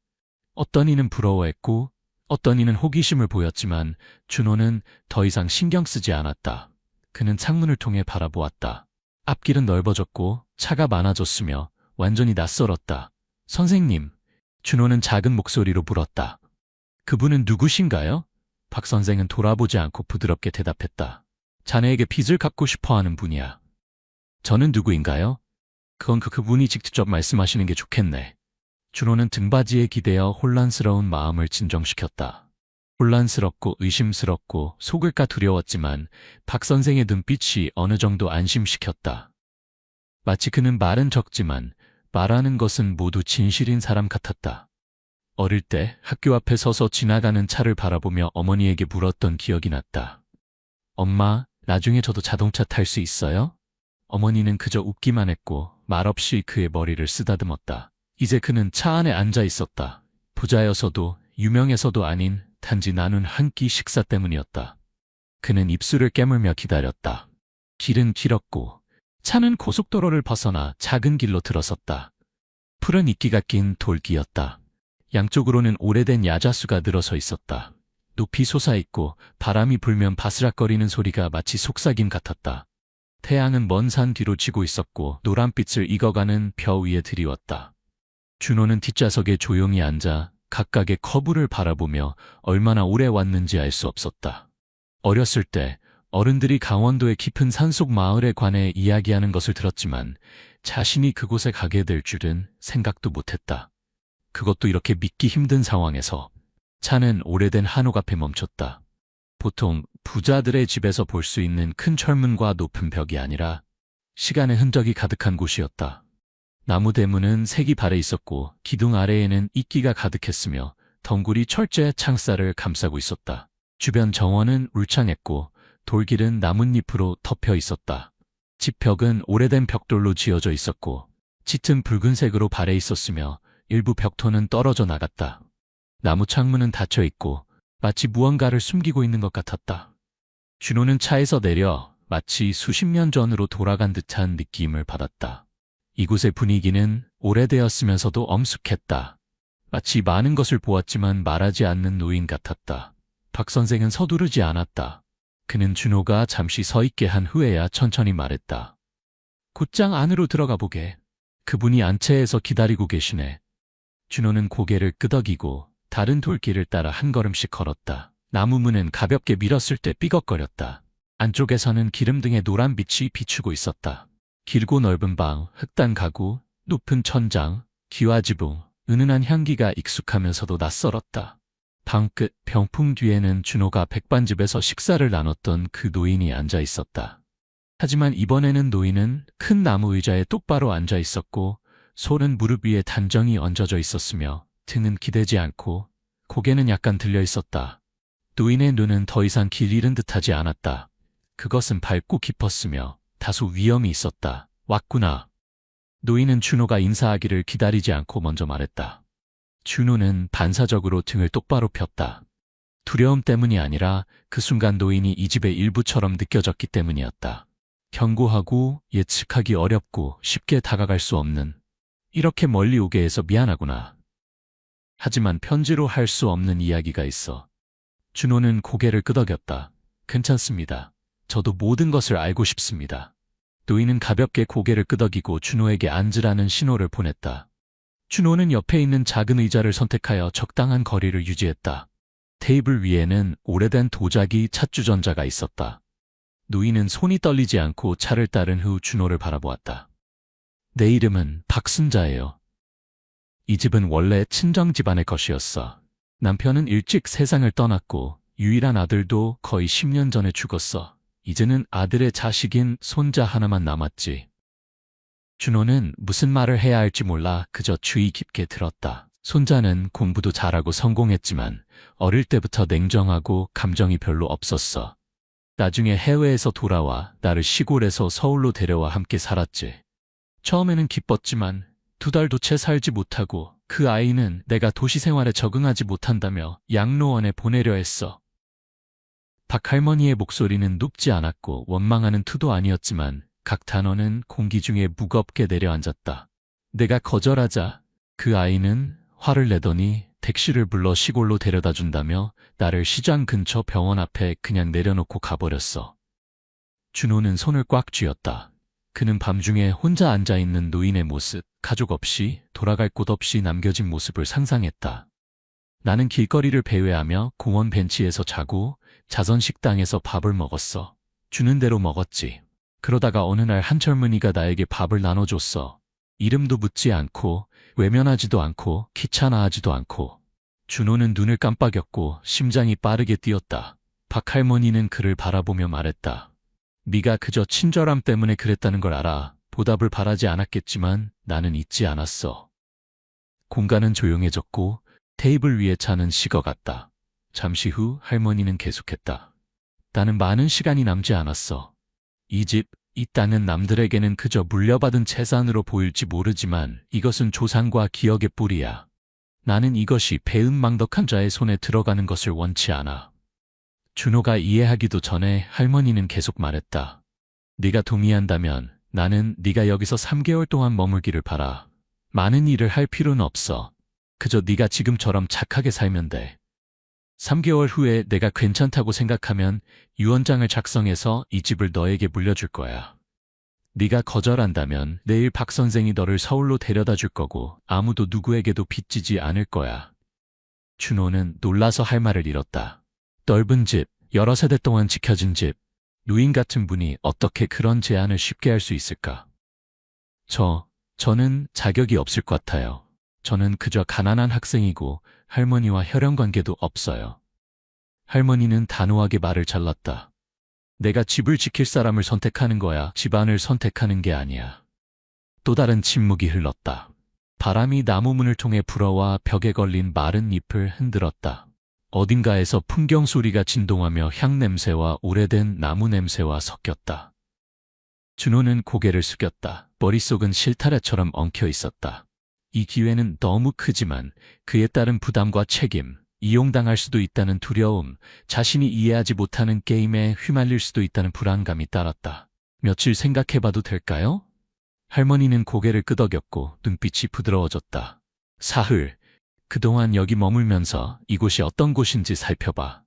어떤 이는 부러워했고 어떤 이는 호기심을 보였지만 준호는 더 이상 신경 쓰지 않았다. 그는 창문을 통해 바라보았다. 앞길은 넓어졌고 차가 많아졌으며 완전히 낯설었다. 선생님, 준호는 작은 목소리로 물었다. 그분은 누구신가요? 박 선생은 돌아보지 않고 부드럽게 대답했다. 자네에게 빚을 갚고 싶어하는 분이야. 저는 누구인가요? 그건 그분이 직접 말씀하시는 게 좋겠네. 준호는 등받이에 기대어 혼란스러운 마음을 진정시켰다. 혼란스럽고 의심스럽고 속을까 두려웠지만 박 선생의 눈빛이 어느 정도 안심시켰다. 마치 그는 말은 적지만 말하는 것은 모두 진실인 사람 같았다. 어릴 때 학교 앞에 서서 지나가는 차를 바라보며 어머니에게 물었던 기억이 났다. 엄마, 나중에 저도 자동차 탈 수 있어요? 어머니는 그저 웃기만 했고 말없이 그의 머리를 쓰다듬었다. 이제 그는 차 안에 앉아 있었다. 부자여서도 유명해서도 아닌 단지 나눈 한 끼 식사 때문이었다. 그는 입술을 깨물며 기다렸다. 길은 길었고 차는 고속도로를 벗어나 작은 길로 들어섰다. 푸른 이끼가 낀 돌길이었다. 양쪽으로는 오래된 야자수가 늘어서 있었다. 높이 솟아있고 바람이 불면 바스락거리는 소리가 마치 속삭임 같았다. 태양은 먼 산 뒤로 지고 있었고 노란빛을 익어가는 벼 위에 드리웠다. 준호는 뒷좌석에 조용히 앉아 각각의 커브를 바라보며 얼마나 오래 왔는지 알 수 없었다. 어렸을 때 어른들이 강원도의 깊은 산속 마을에 관해 이야기하는 것을 들었지만 자신이 그곳에 가게 될 줄은 생각도 못했다. 그것도 이렇게 믿기 힘든 상황에서 차는 오래된 한옥 앞에 멈췄다. 보통 부자들의 집에서 볼 수 있는 큰 철문과 높은 벽이 아니라 시간의 흔적이 가득한 곳이었다. 나무 대문은 색이 발해 있었고 기둥 아래에는 이끼가 가득했으며 덩굴이 철제 창살을 감싸고 있었다. 주변 정원은 울창했고 돌길은 나뭇잎으로 덮여 있었다. 집 벽은 오래된 벽돌로 지어져 있었고 짙은 붉은색으로 발해 있었으며 일부 벽토는 떨어져 나갔다. 나무 창문은 닫혀 있고 마치 무언가를 숨기고 있는 것 같았다. 준호는 차에서 내려 마치 수십 년 전으로 돌아간 듯한 느낌을 받았다. 이곳의 분위기는 오래되었으면서도 엄숙했다. 마치 많은 것을 보았지만 말하지 않는 노인 같았다. 박 선생은 서두르지 않았다. 그는 준호가 잠시 서 있게 한 후에야 천천히 말했다. 곧장 안으로 들어가 보게. 그분이 안채에서 기다리고 계시네. 준호는 고개를 끄덕이고 다른 돌길을 따라 한 걸음씩 걸었다. 나무 문은 가볍게 밀었을 때 삐걱거렸다. 안쪽에서는 기름등의 노란 빛이 비추고 있었다. 길고 넓은 방, 흑단 가구, 높은 천장, 기와지붕, 은은한 향기가 익숙하면서도 낯설었다. 방 끝 병풍 뒤에는 준호가 백반집에서 식사를 나눴던 그 노인이 앉아 있었다. 하지만 이번에는 노인은 큰 나무 의자에 똑바로 앉아 있었고 손은 무릎 위에 단정히 얹어져 있었으며 등은 기대지 않고 고개는 약간 들려 있었다. 노인의 눈은 더 이상 길 잃은 듯하지 않았다. 그것은 밝고 깊었으며 다소 위험이 있었다. 왔구나. 노인은 준호가 인사하기를 기다리지 않고 먼저 말했다. 준호는 반사적으로 등을 똑바로 폈다. 두려움 때문이 아니라 그 순간 노인이 이 집의 일부처럼 느껴졌기 때문이었다. 견고하고 예측하기 어렵고 쉽게 다가갈 수 없는, 이렇게 멀리 오게 해서 미안하구나. 하지만 편지로 할 수 없는 이야기가 있어. 준호는 고개를 끄덕였다. 괜찮습니다. 저도 모든 것을 알고 싶습니다. 노인은 가볍게 고개를 끄덕이고 준호에게 앉으라는 신호를 보냈다. 준호는 옆에 있는 작은 의자를 선택하여 적당한 거리를 유지했다. 테이블 위에는 오래된 도자기 찻주전자가 있었다. 노인은 손이 떨리지 않고 차를 따른 후 준호를 바라보았다. 내 이름은 박순자예요. 이 집은 원래 친정 집안의 것이었어. 남편은 일찍 세상을 떠났고 유일한 아들도 거의 10년 전에 죽었어. 이제는 아들의 자식인 손자 하나만 남았지. 준호는 무슨 말을 해야 할지 몰라 그저 주의 깊게 들었다. 손자는 공부도 잘하고 성공했지만 어릴 때부터 냉정하고 감정이 별로 없었어. 나중에 해외에서 돌아와 나를 시골에서 서울로 데려와 함께 살았지. 처음에는 기뻤지만 2달도 채 살지 못하고 그 아이는 내가 도시 생활에 적응하지 못한다며 양로원에 보내려 했어. 박할머니의 목소리는 높지 않았고 원망하는 투도 아니었지만 각 단어는 공기 중에 무겁게 내려앉았다. 내가 거절하자 그 아이는 화를 내더니 택시를 불러 시골로 데려다 준다며 나를 시장 근처 병원 앞에 그냥 내려놓고 가버렸어. 준호는 손을 꽉 쥐었다. 그는 밤중에 혼자 앉아있는 노인의 모습, 가족 없이 돌아갈 곳 없이 남겨진 모습을 상상했다. 나는 길거리를 배회하며 공원 벤치에서 자고 자선 식당에서 밥을 먹었어. 주는 대로 먹었지. 그러다가 어느 날 한 젊은이가 나에게 밥을 나눠줬어. 이름도 묻지 않고 외면하지도 않고 귀찮아하지도 않고. 준호는 눈을 깜빡였고 심장이 빠르게 뛰었다. 박할머니는 그를 바라보며 말했다. 네가 그저 친절함 때문에 그랬다는 걸 알아. 보답을 바라지 않았겠지만 나는 잊지 않았어. 공간은 조용해졌고 테이블 위에 차는 식어갔다. 잠시 후 할머니는 계속했다. 나는 많은 시간이 남지 않았어. 이 집, 이 땅은 남들에게는 그저 물려받은 재산으로 보일지 모르지만 이것은 조상과 기억의 뿌리야. 나는 이것이 배은망덕한 자의 손에 들어가는 것을 원치 않아. 준호가 이해하기도 전에 할머니는 계속 말했다. 네가 동의한다면 나는 네가 여기서 3개월 동안 머물기를 바라. 많은 일을 할 필요는 없어. 그저 네가 지금처럼 착하게 살면 돼. 3개월 후에 내가 괜찮다고 생각하면 유언장을 작성해서 이 집을 너에게 물려줄 거야. 네가 거절한다면 내일 박 선생이 너를 서울로 데려다 줄 거고 아무도 누구에게도 빚지지 않을 거야. 준호는 놀라서 할 말을 잃었다. 넓은 집, 여러 세대 동안 지켜진 집, 누인 같은 분이 어떻게 그런 제안을 쉽게 할 수 있을까? 저는 자격이 없을 것 같아요. 저는 그저 가난한 학생이고 할머니와 혈연관계도 없어요. 할머니는 단호하게 말을 잘랐다. 내가 집을 지킬 사람을 선택하는 거야. 집안을 선택하는 게 아니야. 또 다른 침묵이 흘렀다. 바람이 나무 문을 통해 불어와 벽에 걸린 마른 잎을 흔들었다. 어딘가에서 풍경 소리가 진동하며 향 냄새와 오래된 나무 냄새와 섞였다. 준호는 고개를 숙였다. 머릿속은 실타래처럼 엉켜 있었다. 이 기회는 너무 크지만 그에 따른 부담과 책임, 이용당할 수도 있다는 두려움, 자신이 이해하지 못하는 게임에 휘말릴 수도 있다는 불안감이 따랐다. 며칠 생각해봐도 될까요? 할머니는 고개를 끄덕였고 눈빛이 부드러워졌다. 사흘, 그동안 여기 머물면서 이곳이 어떤 곳인지 살펴봐.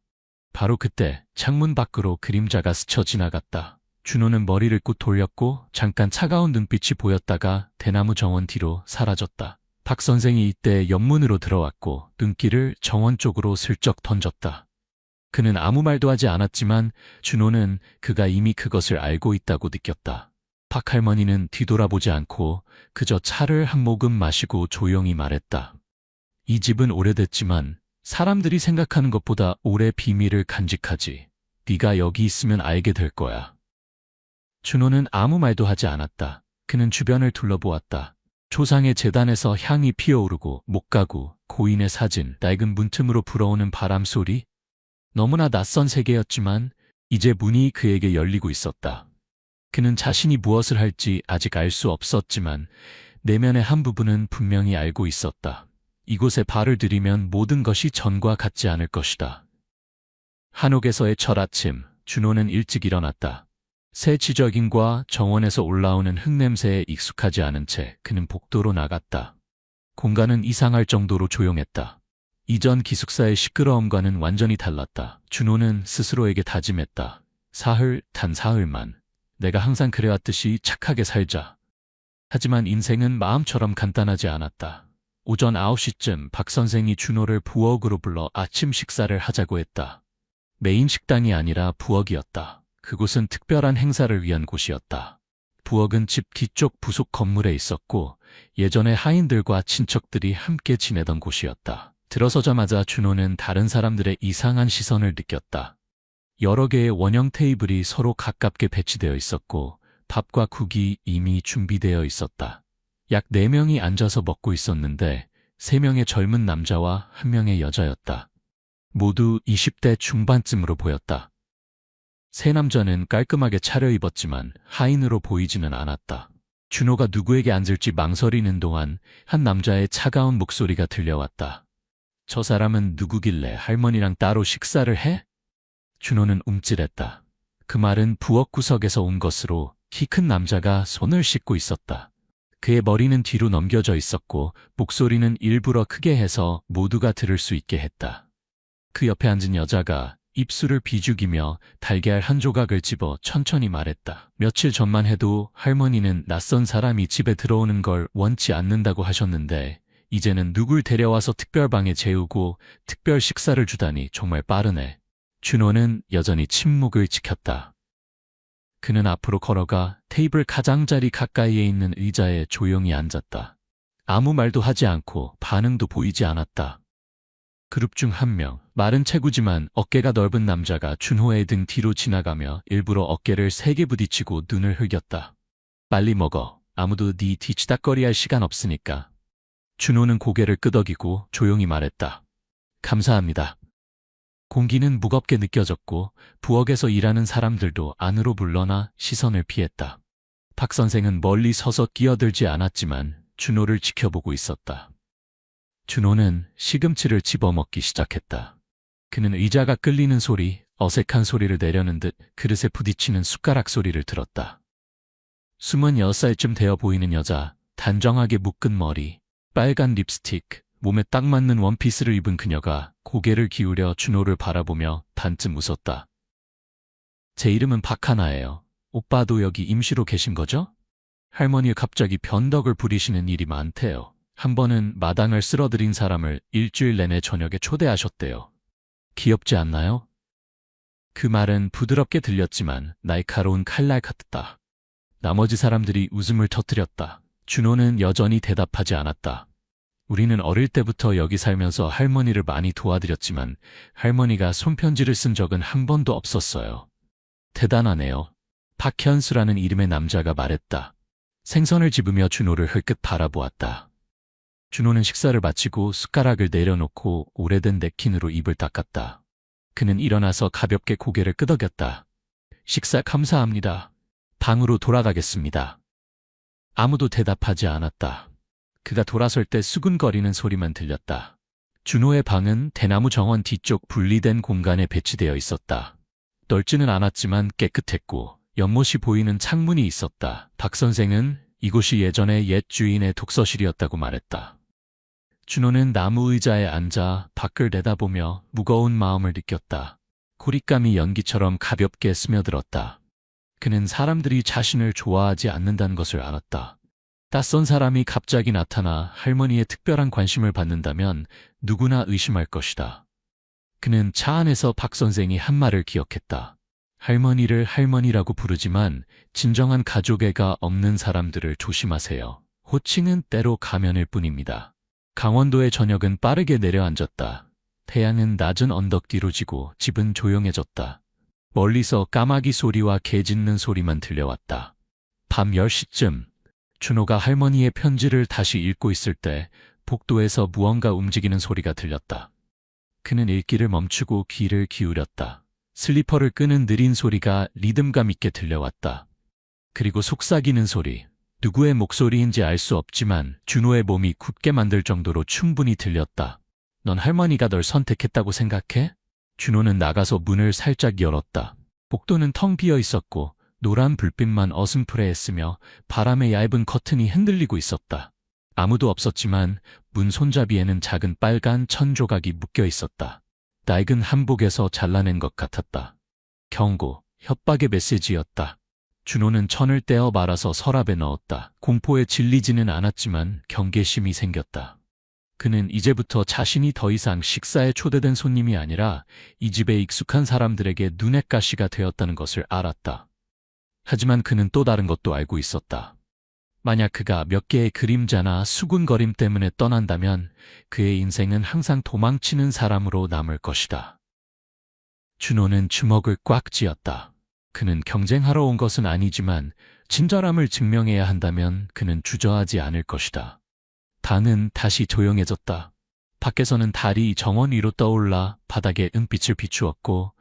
바로 그때 창문 밖으로 그림자가 스쳐 지나갔다. 준호는 머리를 꾹 돌렸고 잠깐 차가운 눈빛이 보였다가 대나무 정원 뒤로 사라졌다. 박 선생이 이때 옆문으로 들어왔고 눈길을 정원 쪽으로 슬쩍 던졌다. 그는 아무 말도 하지 않았지만 준호는 그가 이미 그것을 알고 있다고 느꼈다. 박 할머니는 뒤돌아보지 않고 그저 차를 한 모금 마시고 조용히 말했다. 이 집은 오래됐지만 사람들이 생각하는 것보다 오래 비밀을 간직하지. 네가 여기 있으면 알게 될 거야. 준호는 아무 말도 하지 않았다. 그는 주변을 둘러보았다. 조상의 제단에서 향이 피어오르고 목가구, 고인의 사진, 낡은 문틈으로 불어오는 바람 소리. 너무나 낯선 세계였지만 이제 문이 그에게 열리고 있었다. 그는 자신이 무엇을 할지 아직 알 수 없었지만 내면의 한 부분은 분명히 알고 있었다. 이곳에 발을 들이면 모든 것이 전과 같지 않을 것이다. 한옥에서의 첫 아침, 준호는 일찍 일어났다. 새 지저귀과 정원에서 올라오는 흙냄새에 익숙하지 않은 채 그는 복도로 나갔다. 공간은 이상할 정도로 조용했다. 이전 기숙사의 시끄러움과는 완전히 달랐다. 준호는 스스로에게 다짐했다. 단 사흘만. 내가 항상 그래왔듯이 착하게 살자. 하지만 인생은 마음처럼 간단하지 않았다. 오전 9시쯤 박 선생이 준호를 부엌으로 불러 아침 식사를 하자고 했다. 메인 식당이 아니라 부엌이었다. 그곳은 특별한 행사를 위한 곳이었다. 부엌은 집 뒤쪽 부속 건물에 있었고 예전에 하인들과 친척들이 함께 지내던 곳이었다. 들어서자마자 준호는 다른 사람들의 이상한 시선을 느꼈다. 여러 개의 원형 테이블이 서로 가깝게 배치되어 있었고 밥과 국이 이미 준비되어 있었다. 약 4명이 앉아서 먹고 있었는데 3명의 젊은 남자와 1명의 여자였다. 모두 20대 중반쯤으로 보였다. 세 남자는 깔끔하게 차려입었지만 하인으로 보이지는 않았다. 준호가 누구에게 앉을지 망설이는 동안 한 남자의 차가운 목소리가 들려왔다. 저 사람은 누구길래 할머니랑 따로 식사를 해? 준호는 움찔했다. 그 말은 부엌 구석에서 온 것으로 키 큰 남자가 손을 씻고 있었다. 그의 머리는 뒤로 넘겨져 있었고 목소리는 일부러 크게 해서 모두가 들을 수 있게 했다. 그 옆에 앉은 여자가 입술을 비죽이며 달걀 한 조각을 집어 천천히 말했다. 며칠 전만 해도 할머니는 낯선 사람이 집에 들어오는 걸 원치 않는다고 하셨는데 이제는 누굴 데려와서 특별방에 재우고 특별 식사를 주다니 정말 빠르네. 준호는 여전히 침묵을 지켰다. 그는 앞으로 걸어가 테이블 가장자리 가까이에 있는 의자에 조용히 앉았다. 아무 말도 하지 않고 반응도 보이지 않았다. 그룹 중 한 명, 마른 체구지만 어깨가 넓은 남자가 준호의 등 뒤로 지나가며 일부러 어깨를 세게 부딪히고 눈을 흘겼다. 빨리 먹어. 아무도 네 뒤치다꺼리할 시간 없으니까. 준호는 고개를 끄덕이고 조용히 말했다. 감사합니다. 공기는 무겁게 느껴졌고 부엌에서 일하는 사람들도 안으로 물러나 시선을 피했다. 박 선생은 멀리 서서 끼어들지 않았지만 준호를 지켜보고 있었다. 준호는 시금치를 집어먹기 시작했다. 그는 의자가 끌리는 소리, 어색한 소리를 내려는 듯 그릇에 부딪히는 숟가락 소리를 들었다. 26살쯤 되어 보이는 여자, 단정하게 묶은 머리, 빨간 립스틱, 몸에 딱 맞는 원피스를 입은 그녀가 고개를 기울여 준호를 바라보며 반쯤 웃었다. 제 이름은 박하나예요. 오빠도 여기 임시로 계신 거죠? 할머니가 갑자기 변덕을 부리시는 일이 많대요. 한 번은 마당을 쓸어들인 사람을 일주일 내내 저녁에 초대하셨대요. 귀엽지 않나요? 그 말은 부드럽게 들렸지만 날카로운 칼날 같았다. 나머지 사람들이 웃음을 터뜨렸다. 준호는 여전히 대답하지 않았다. 우리는 어릴 때부터 여기 살면서 할머니를 많이 도와드렸지만 할머니가 손편지를 쓴 적은 한 번도 없었어요. 대단하네요. 박현수라는 이름의 남자가 말했다. 생선을 집으며 준호를 흘끗 바라보았다. 준호는 식사를 마치고 숟가락을 내려놓고 오래된 냅킨으로 입을 닦았다. 그는 일어나서 가볍게 고개를 끄덕였다. 식사 감사합니다. 방으로 돌아가겠습니다. 아무도 대답하지 않았다. 그가 돌아설 때 수근거리는 소리만 들렸다. 준호의 방은 대나무 정원 뒤쪽 분리된 공간에 배치되어 있었다. 넓지는 않았지만 깨끗했고 연못이 보이는 창문이 있었다. 박 선생은 이곳이 예전에 옛 주인의 독서실이었다고 말했다. 준호는 나무 의자에 앉아 밖을 내다보며 무거운 마음을 느꼈다. 고립감이 연기처럼 가볍게 스며들었다. 그는 사람들이 자신을 좋아하지 않는다는 것을 알았다. 낯선 사람이 갑자기 나타나 할머니의 특별한 관심을 받는다면 누구나 의심할 것이다. 그는 차 안에서 박 선생이 한 말을 기억했다. 할머니를 할머니라고 부르지만 진정한 가족애가 없는 사람들을 조심하세요. 호칭은 때로 가면일 뿐입니다. 강원도의 저녁은 빠르게 내려앉았다. 태양은 낮은 언덕 뒤로 지고 집은 조용해졌다. 멀리서 까마귀 소리와 개 짖는 소리만 들려왔다. 밤 10시쯤 준호가 할머니의 편지를 다시 읽고 있을 때 복도에서 무언가 움직이는 소리가 들렸다. 그는 읽기를 멈추고 귀를 기울였다. 슬리퍼를 끄는 느린 소리가 리듬감 있게 들려왔다. 그리고 속삭이는 소리. 누구의 목소리인지 알 수 없지만 준호의 몸이 굳게 만들 정도로 충분히 들렸다. 넌 할머니가 널 선택했다고 생각해? 준호는 나가서 문을 살짝 열었다. 복도는 텅 비어 있었고 노란 불빛만 어슴푸레했으며 바람에 얇은 커튼이 흔들리고 있었다. 아무도 없었지만 문 손잡이에는 작은 빨간 천 조각이 묶여 있었다. 낡은 한복에서 잘라낸 것 같았다. 경고, 협박의 메시지였다. 준호는 천을 떼어 말아서 서랍에 넣었다. 공포에 질리지는 않았지만 경계심이 생겼다. 그는 이제부터 자신이 더 이상 식사에 초대된 손님이 아니라 이 집에 익숙한 사람들에게 눈엣 가시가 되었다는 것을 알았다. 하지만 그는 또 다른 것도 알고 있었다. 만약 그가 몇 개의 그림자나 수군거림 때문에 떠난다면 그의 인생은 항상 도망치는 사람으로 남을 것이다. 준호는 주먹을 꽉 쥐었다. 그는 경쟁하러 온 것은 아니지만 친절함을 증명해야 한다면 그는 주저하지 않을 것이다. 방은 다시 조용해졌다. 밖에서는 달이 정원 위로 떠올라 바닥에 은빛을 비추었고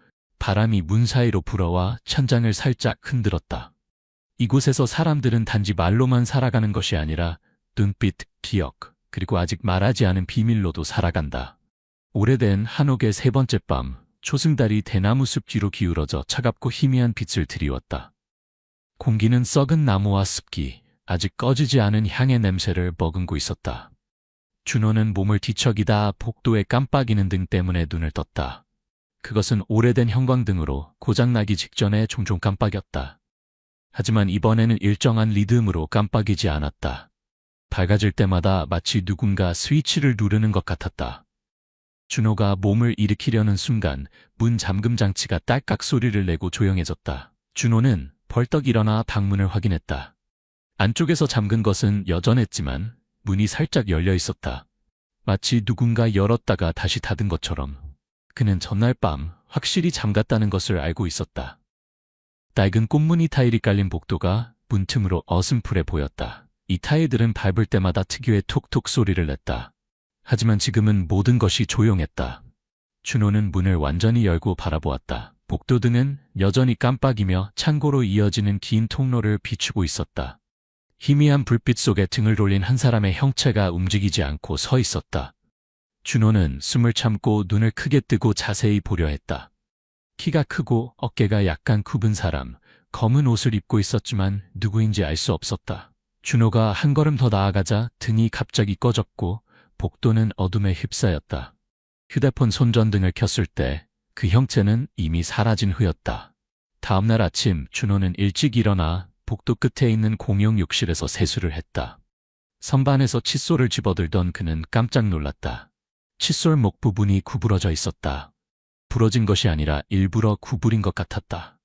바람이 문 사이로 불어와 천장을 살짝 흔들었다. 이곳에서 사람들은 단지 말로만 살아가는 것이 아니라 눈빛, 기억, 그리고 아직 말하지 않은 비밀로도 살아간다. 오래된 한옥의 세 번째 밤, 초승달이 대나무 숲 뒤로 기울어져 차갑고 희미한 빛을 드리웠다. 공기는 썩은 나무와 습기, 아직 꺼지지 않은 향의 냄새를 머금고 있었다. 준호는 몸을 뒤척이다 복도의 깜빡이는 등 때문에 눈을 떴다. 그것은 오래된 형광등으로 고장나기 직전에 종종 깜빡였다. 하지만 이번에는 일정한 리듬으로 깜빡이지 않았다. 밝아질 때마다 마치 누군가 스위치를 누르는 것 같았다. 준호가 몸을 일으키려는 순간 문 잠금 장치가 딸깍 소리를 내고 조용해졌다. 준호는 벌떡 일어나 방문을 확인했다. 안쪽에서 잠근 것은 여전했지만 문이 살짝 열려 있었다. 마치 누군가 열었다가 다시 닫은 것처럼. 그는 전날 밤 확실히 잠갔다는 것을 알고 있었다. 낡은 꽃무늬 타일이 깔린 복도가 문틈으로 어슴푸레 보였다. 이 타일들은 밟을 때마다 특유의 톡톡 소리를 냈다. 하지만 지금은 모든 것이 조용했다. 준호는 문을 완전히 열고 바라보았다. 복도등은 여전히 깜빡이며 창고로 이어지는 긴 통로를 비추고 있었다. 희미한 불빛 속에 등을 돌린 한 사람의 형체가 움직이지 않고 서 있었다. 준호는 숨을 참고 눈을 크게 뜨고 자세히 보려 했다. 키가 크고 어깨가 약간 굽은 사람, 검은 옷을 입고 있었지만 누구인지 알 수 없었다. 준호가 한 걸음 더 나아가자 등이 갑자기 꺼졌고 복도는 어둠에 휩싸였다. 휴대폰 손전등을 켰을 때 그 형체는 이미 사라진 후였다. 다음날 아침 준호는 일찍 일어나 복도 끝에 있는 공용 욕실에서 세수를 했다. 선반에서 칫솔을 집어들던 그는 깜짝 놀랐다. 칫솔 목 부분이 구부러져 있었다. 부러진 것이 아니라 일부러 구부린 것 같았다.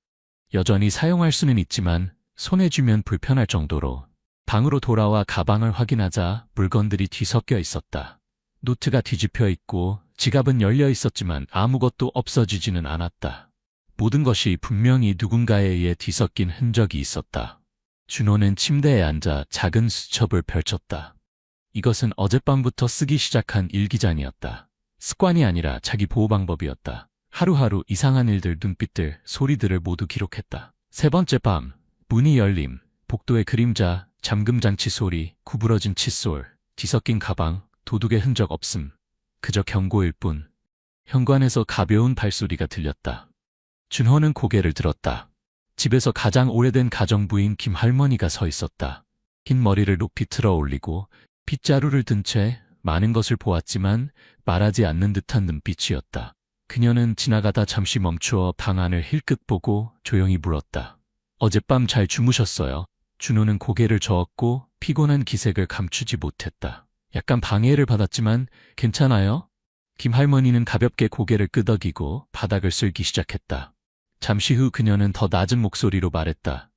여전히 사용할 수는 있지만 손에 쥐면 불편할 정도로. 방으로 돌아와 가방을 확인하자 물건들이 뒤섞여 있었다. 노트가 뒤집혀 있고 지갑은 열려 있었지만 아무것도 없어지지는 않았다. 모든 것이 분명히 누군가에 의해 뒤섞인 흔적이 있었다. 준호는 침대에 앉아 작은 수첩을 펼쳤다. 이것은 어젯밤부터 쓰기 시작한 일기장이었다. 습관이 아니라 자기 보호 방법이었다. 하루하루 이상한 일들, 눈빛들, 소리들을 모두 기록했다. 세 번째 밤, 문이 열림, 복도의 그림자, 잠금장치 소리, 구부러진 칫솔, 뒤섞인 가방, 도둑의 흔적 없음. 그저 경고일 뿐. 현관에서 가벼운 발소리가 들렸다. 준호는 고개를 들었다. 집에서 가장 오래된 가정부인 김할머니가 서 있었다. 긴 머리를 높이 틀어 올리고 빗자루를 든 채 많은 것을 보았지만 말하지 않는 듯한 눈빛이었다. 그녀는 지나가다 잠시 멈추어 방 안을 힐끗 보고 조용히 물었다. 어젯밤 잘 주무셨어요? 준호는 고개를 저었고 피곤한 기색을 감추지 못했다. 약간 방해를 받았지만 괜찮아요? 김할머니는 가볍게 고개를 끄덕이고 바닥을 쓸기 시작했다. 잠시 후 그녀는 더 낮은 목소리로 말했다.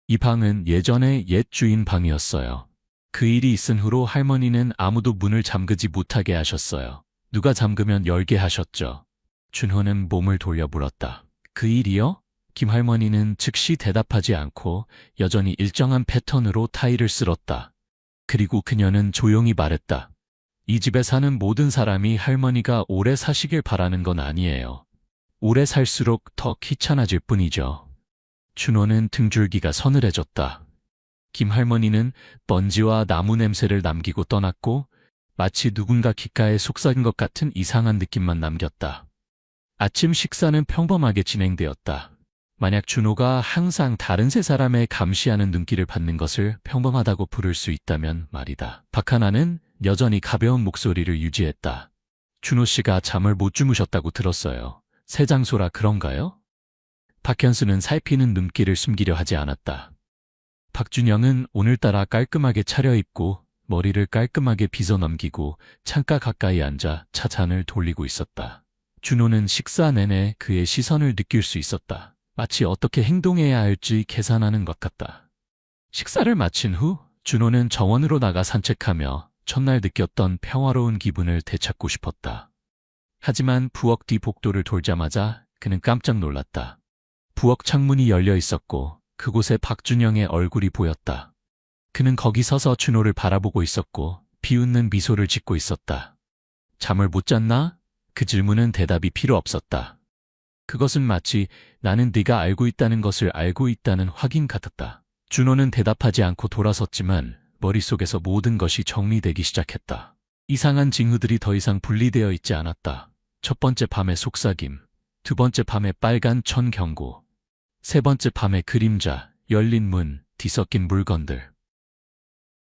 이 방은 예전에 옛 주인 방이었어요. 그 일이 있은 후로 할머니는 아무도 문을 잠그지 못하게 하셨어요. 누가 잠그면 열게 하셨죠. 준호는 몸을 돌려 물었다. 그 일이요? 김할머니는 즉시 대답하지 않고 여전히 일정한 패턴으로 타일을 쓸었다. 그리고 그녀는 조용히 말했다. 이 집에 사는 모든 사람이 할머니가 오래 사시길 바라는 건 아니에요. 오래 살수록 더 귀찮아질 뿐이죠. 준호는 등줄기가 서늘해졌다. 김할머니는 먼지와 나무 냄새를 남기고 떠났고 마치 누군가 귓가에 속삭인 것 같은 이상한 느낌만 남겼다. 아침 식사는 평범하게 진행되었다. 만약 준호가 항상 다른 세 사람의 감시하는 눈길을 받는 것을 평범하다고 부를 수 있다면 말이다. 박하나는 여전히 가벼운 목소리를 유지했다. 준호 씨가 잠을 못 주무셨다고 들었어요. 새 장소라 그런가요? 박현수는 살피는 눈길을 숨기려 하지 않았다. 박준영은 오늘따라 깔끔하게 차려입고 머리를 깔끔하게 빗어 넘기고 창가 가까이 앉아 차잔을 돌리고 있었다. 준호는 식사 내내 그의 시선을 느낄 수 있었다. 마치 어떻게 행동해야 할지 계산하는 것 같다. 식사를 마친 후 준호는 정원으로 나가 산책하며 첫날 느꼈던 평화로운 기분을 되찾고 싶었다. 하지만 부엌 뒤 복도를 돌자마자 그는 깜짝 놀랐다. 부엌 창문이 열려 있었고 그곳에 박준영의 얼굴이 보였다. 그는 거기 서서 준호를 바라보고 있었고 비웃는 미소를 짓고 있었다. 잠을 못 잤나? 그 질문은 대답이 필요 없었다. 그것은 마치 나는 네가 알고 있다는 것을 알고 있다는 확인 같았다. 준호는 대답하지 않고 돌아섰지만 머릿속에서 모든 것이 정리되기 시작했다. 이상한 징후들이 더 이상 분리되어 있지 않았다. 첫 번째 밤의 속삭임, 두 번째 밤의 빨간 천 경고. 세 번째 밤의 그림자, 열린 문, 뒤섞인 물건들.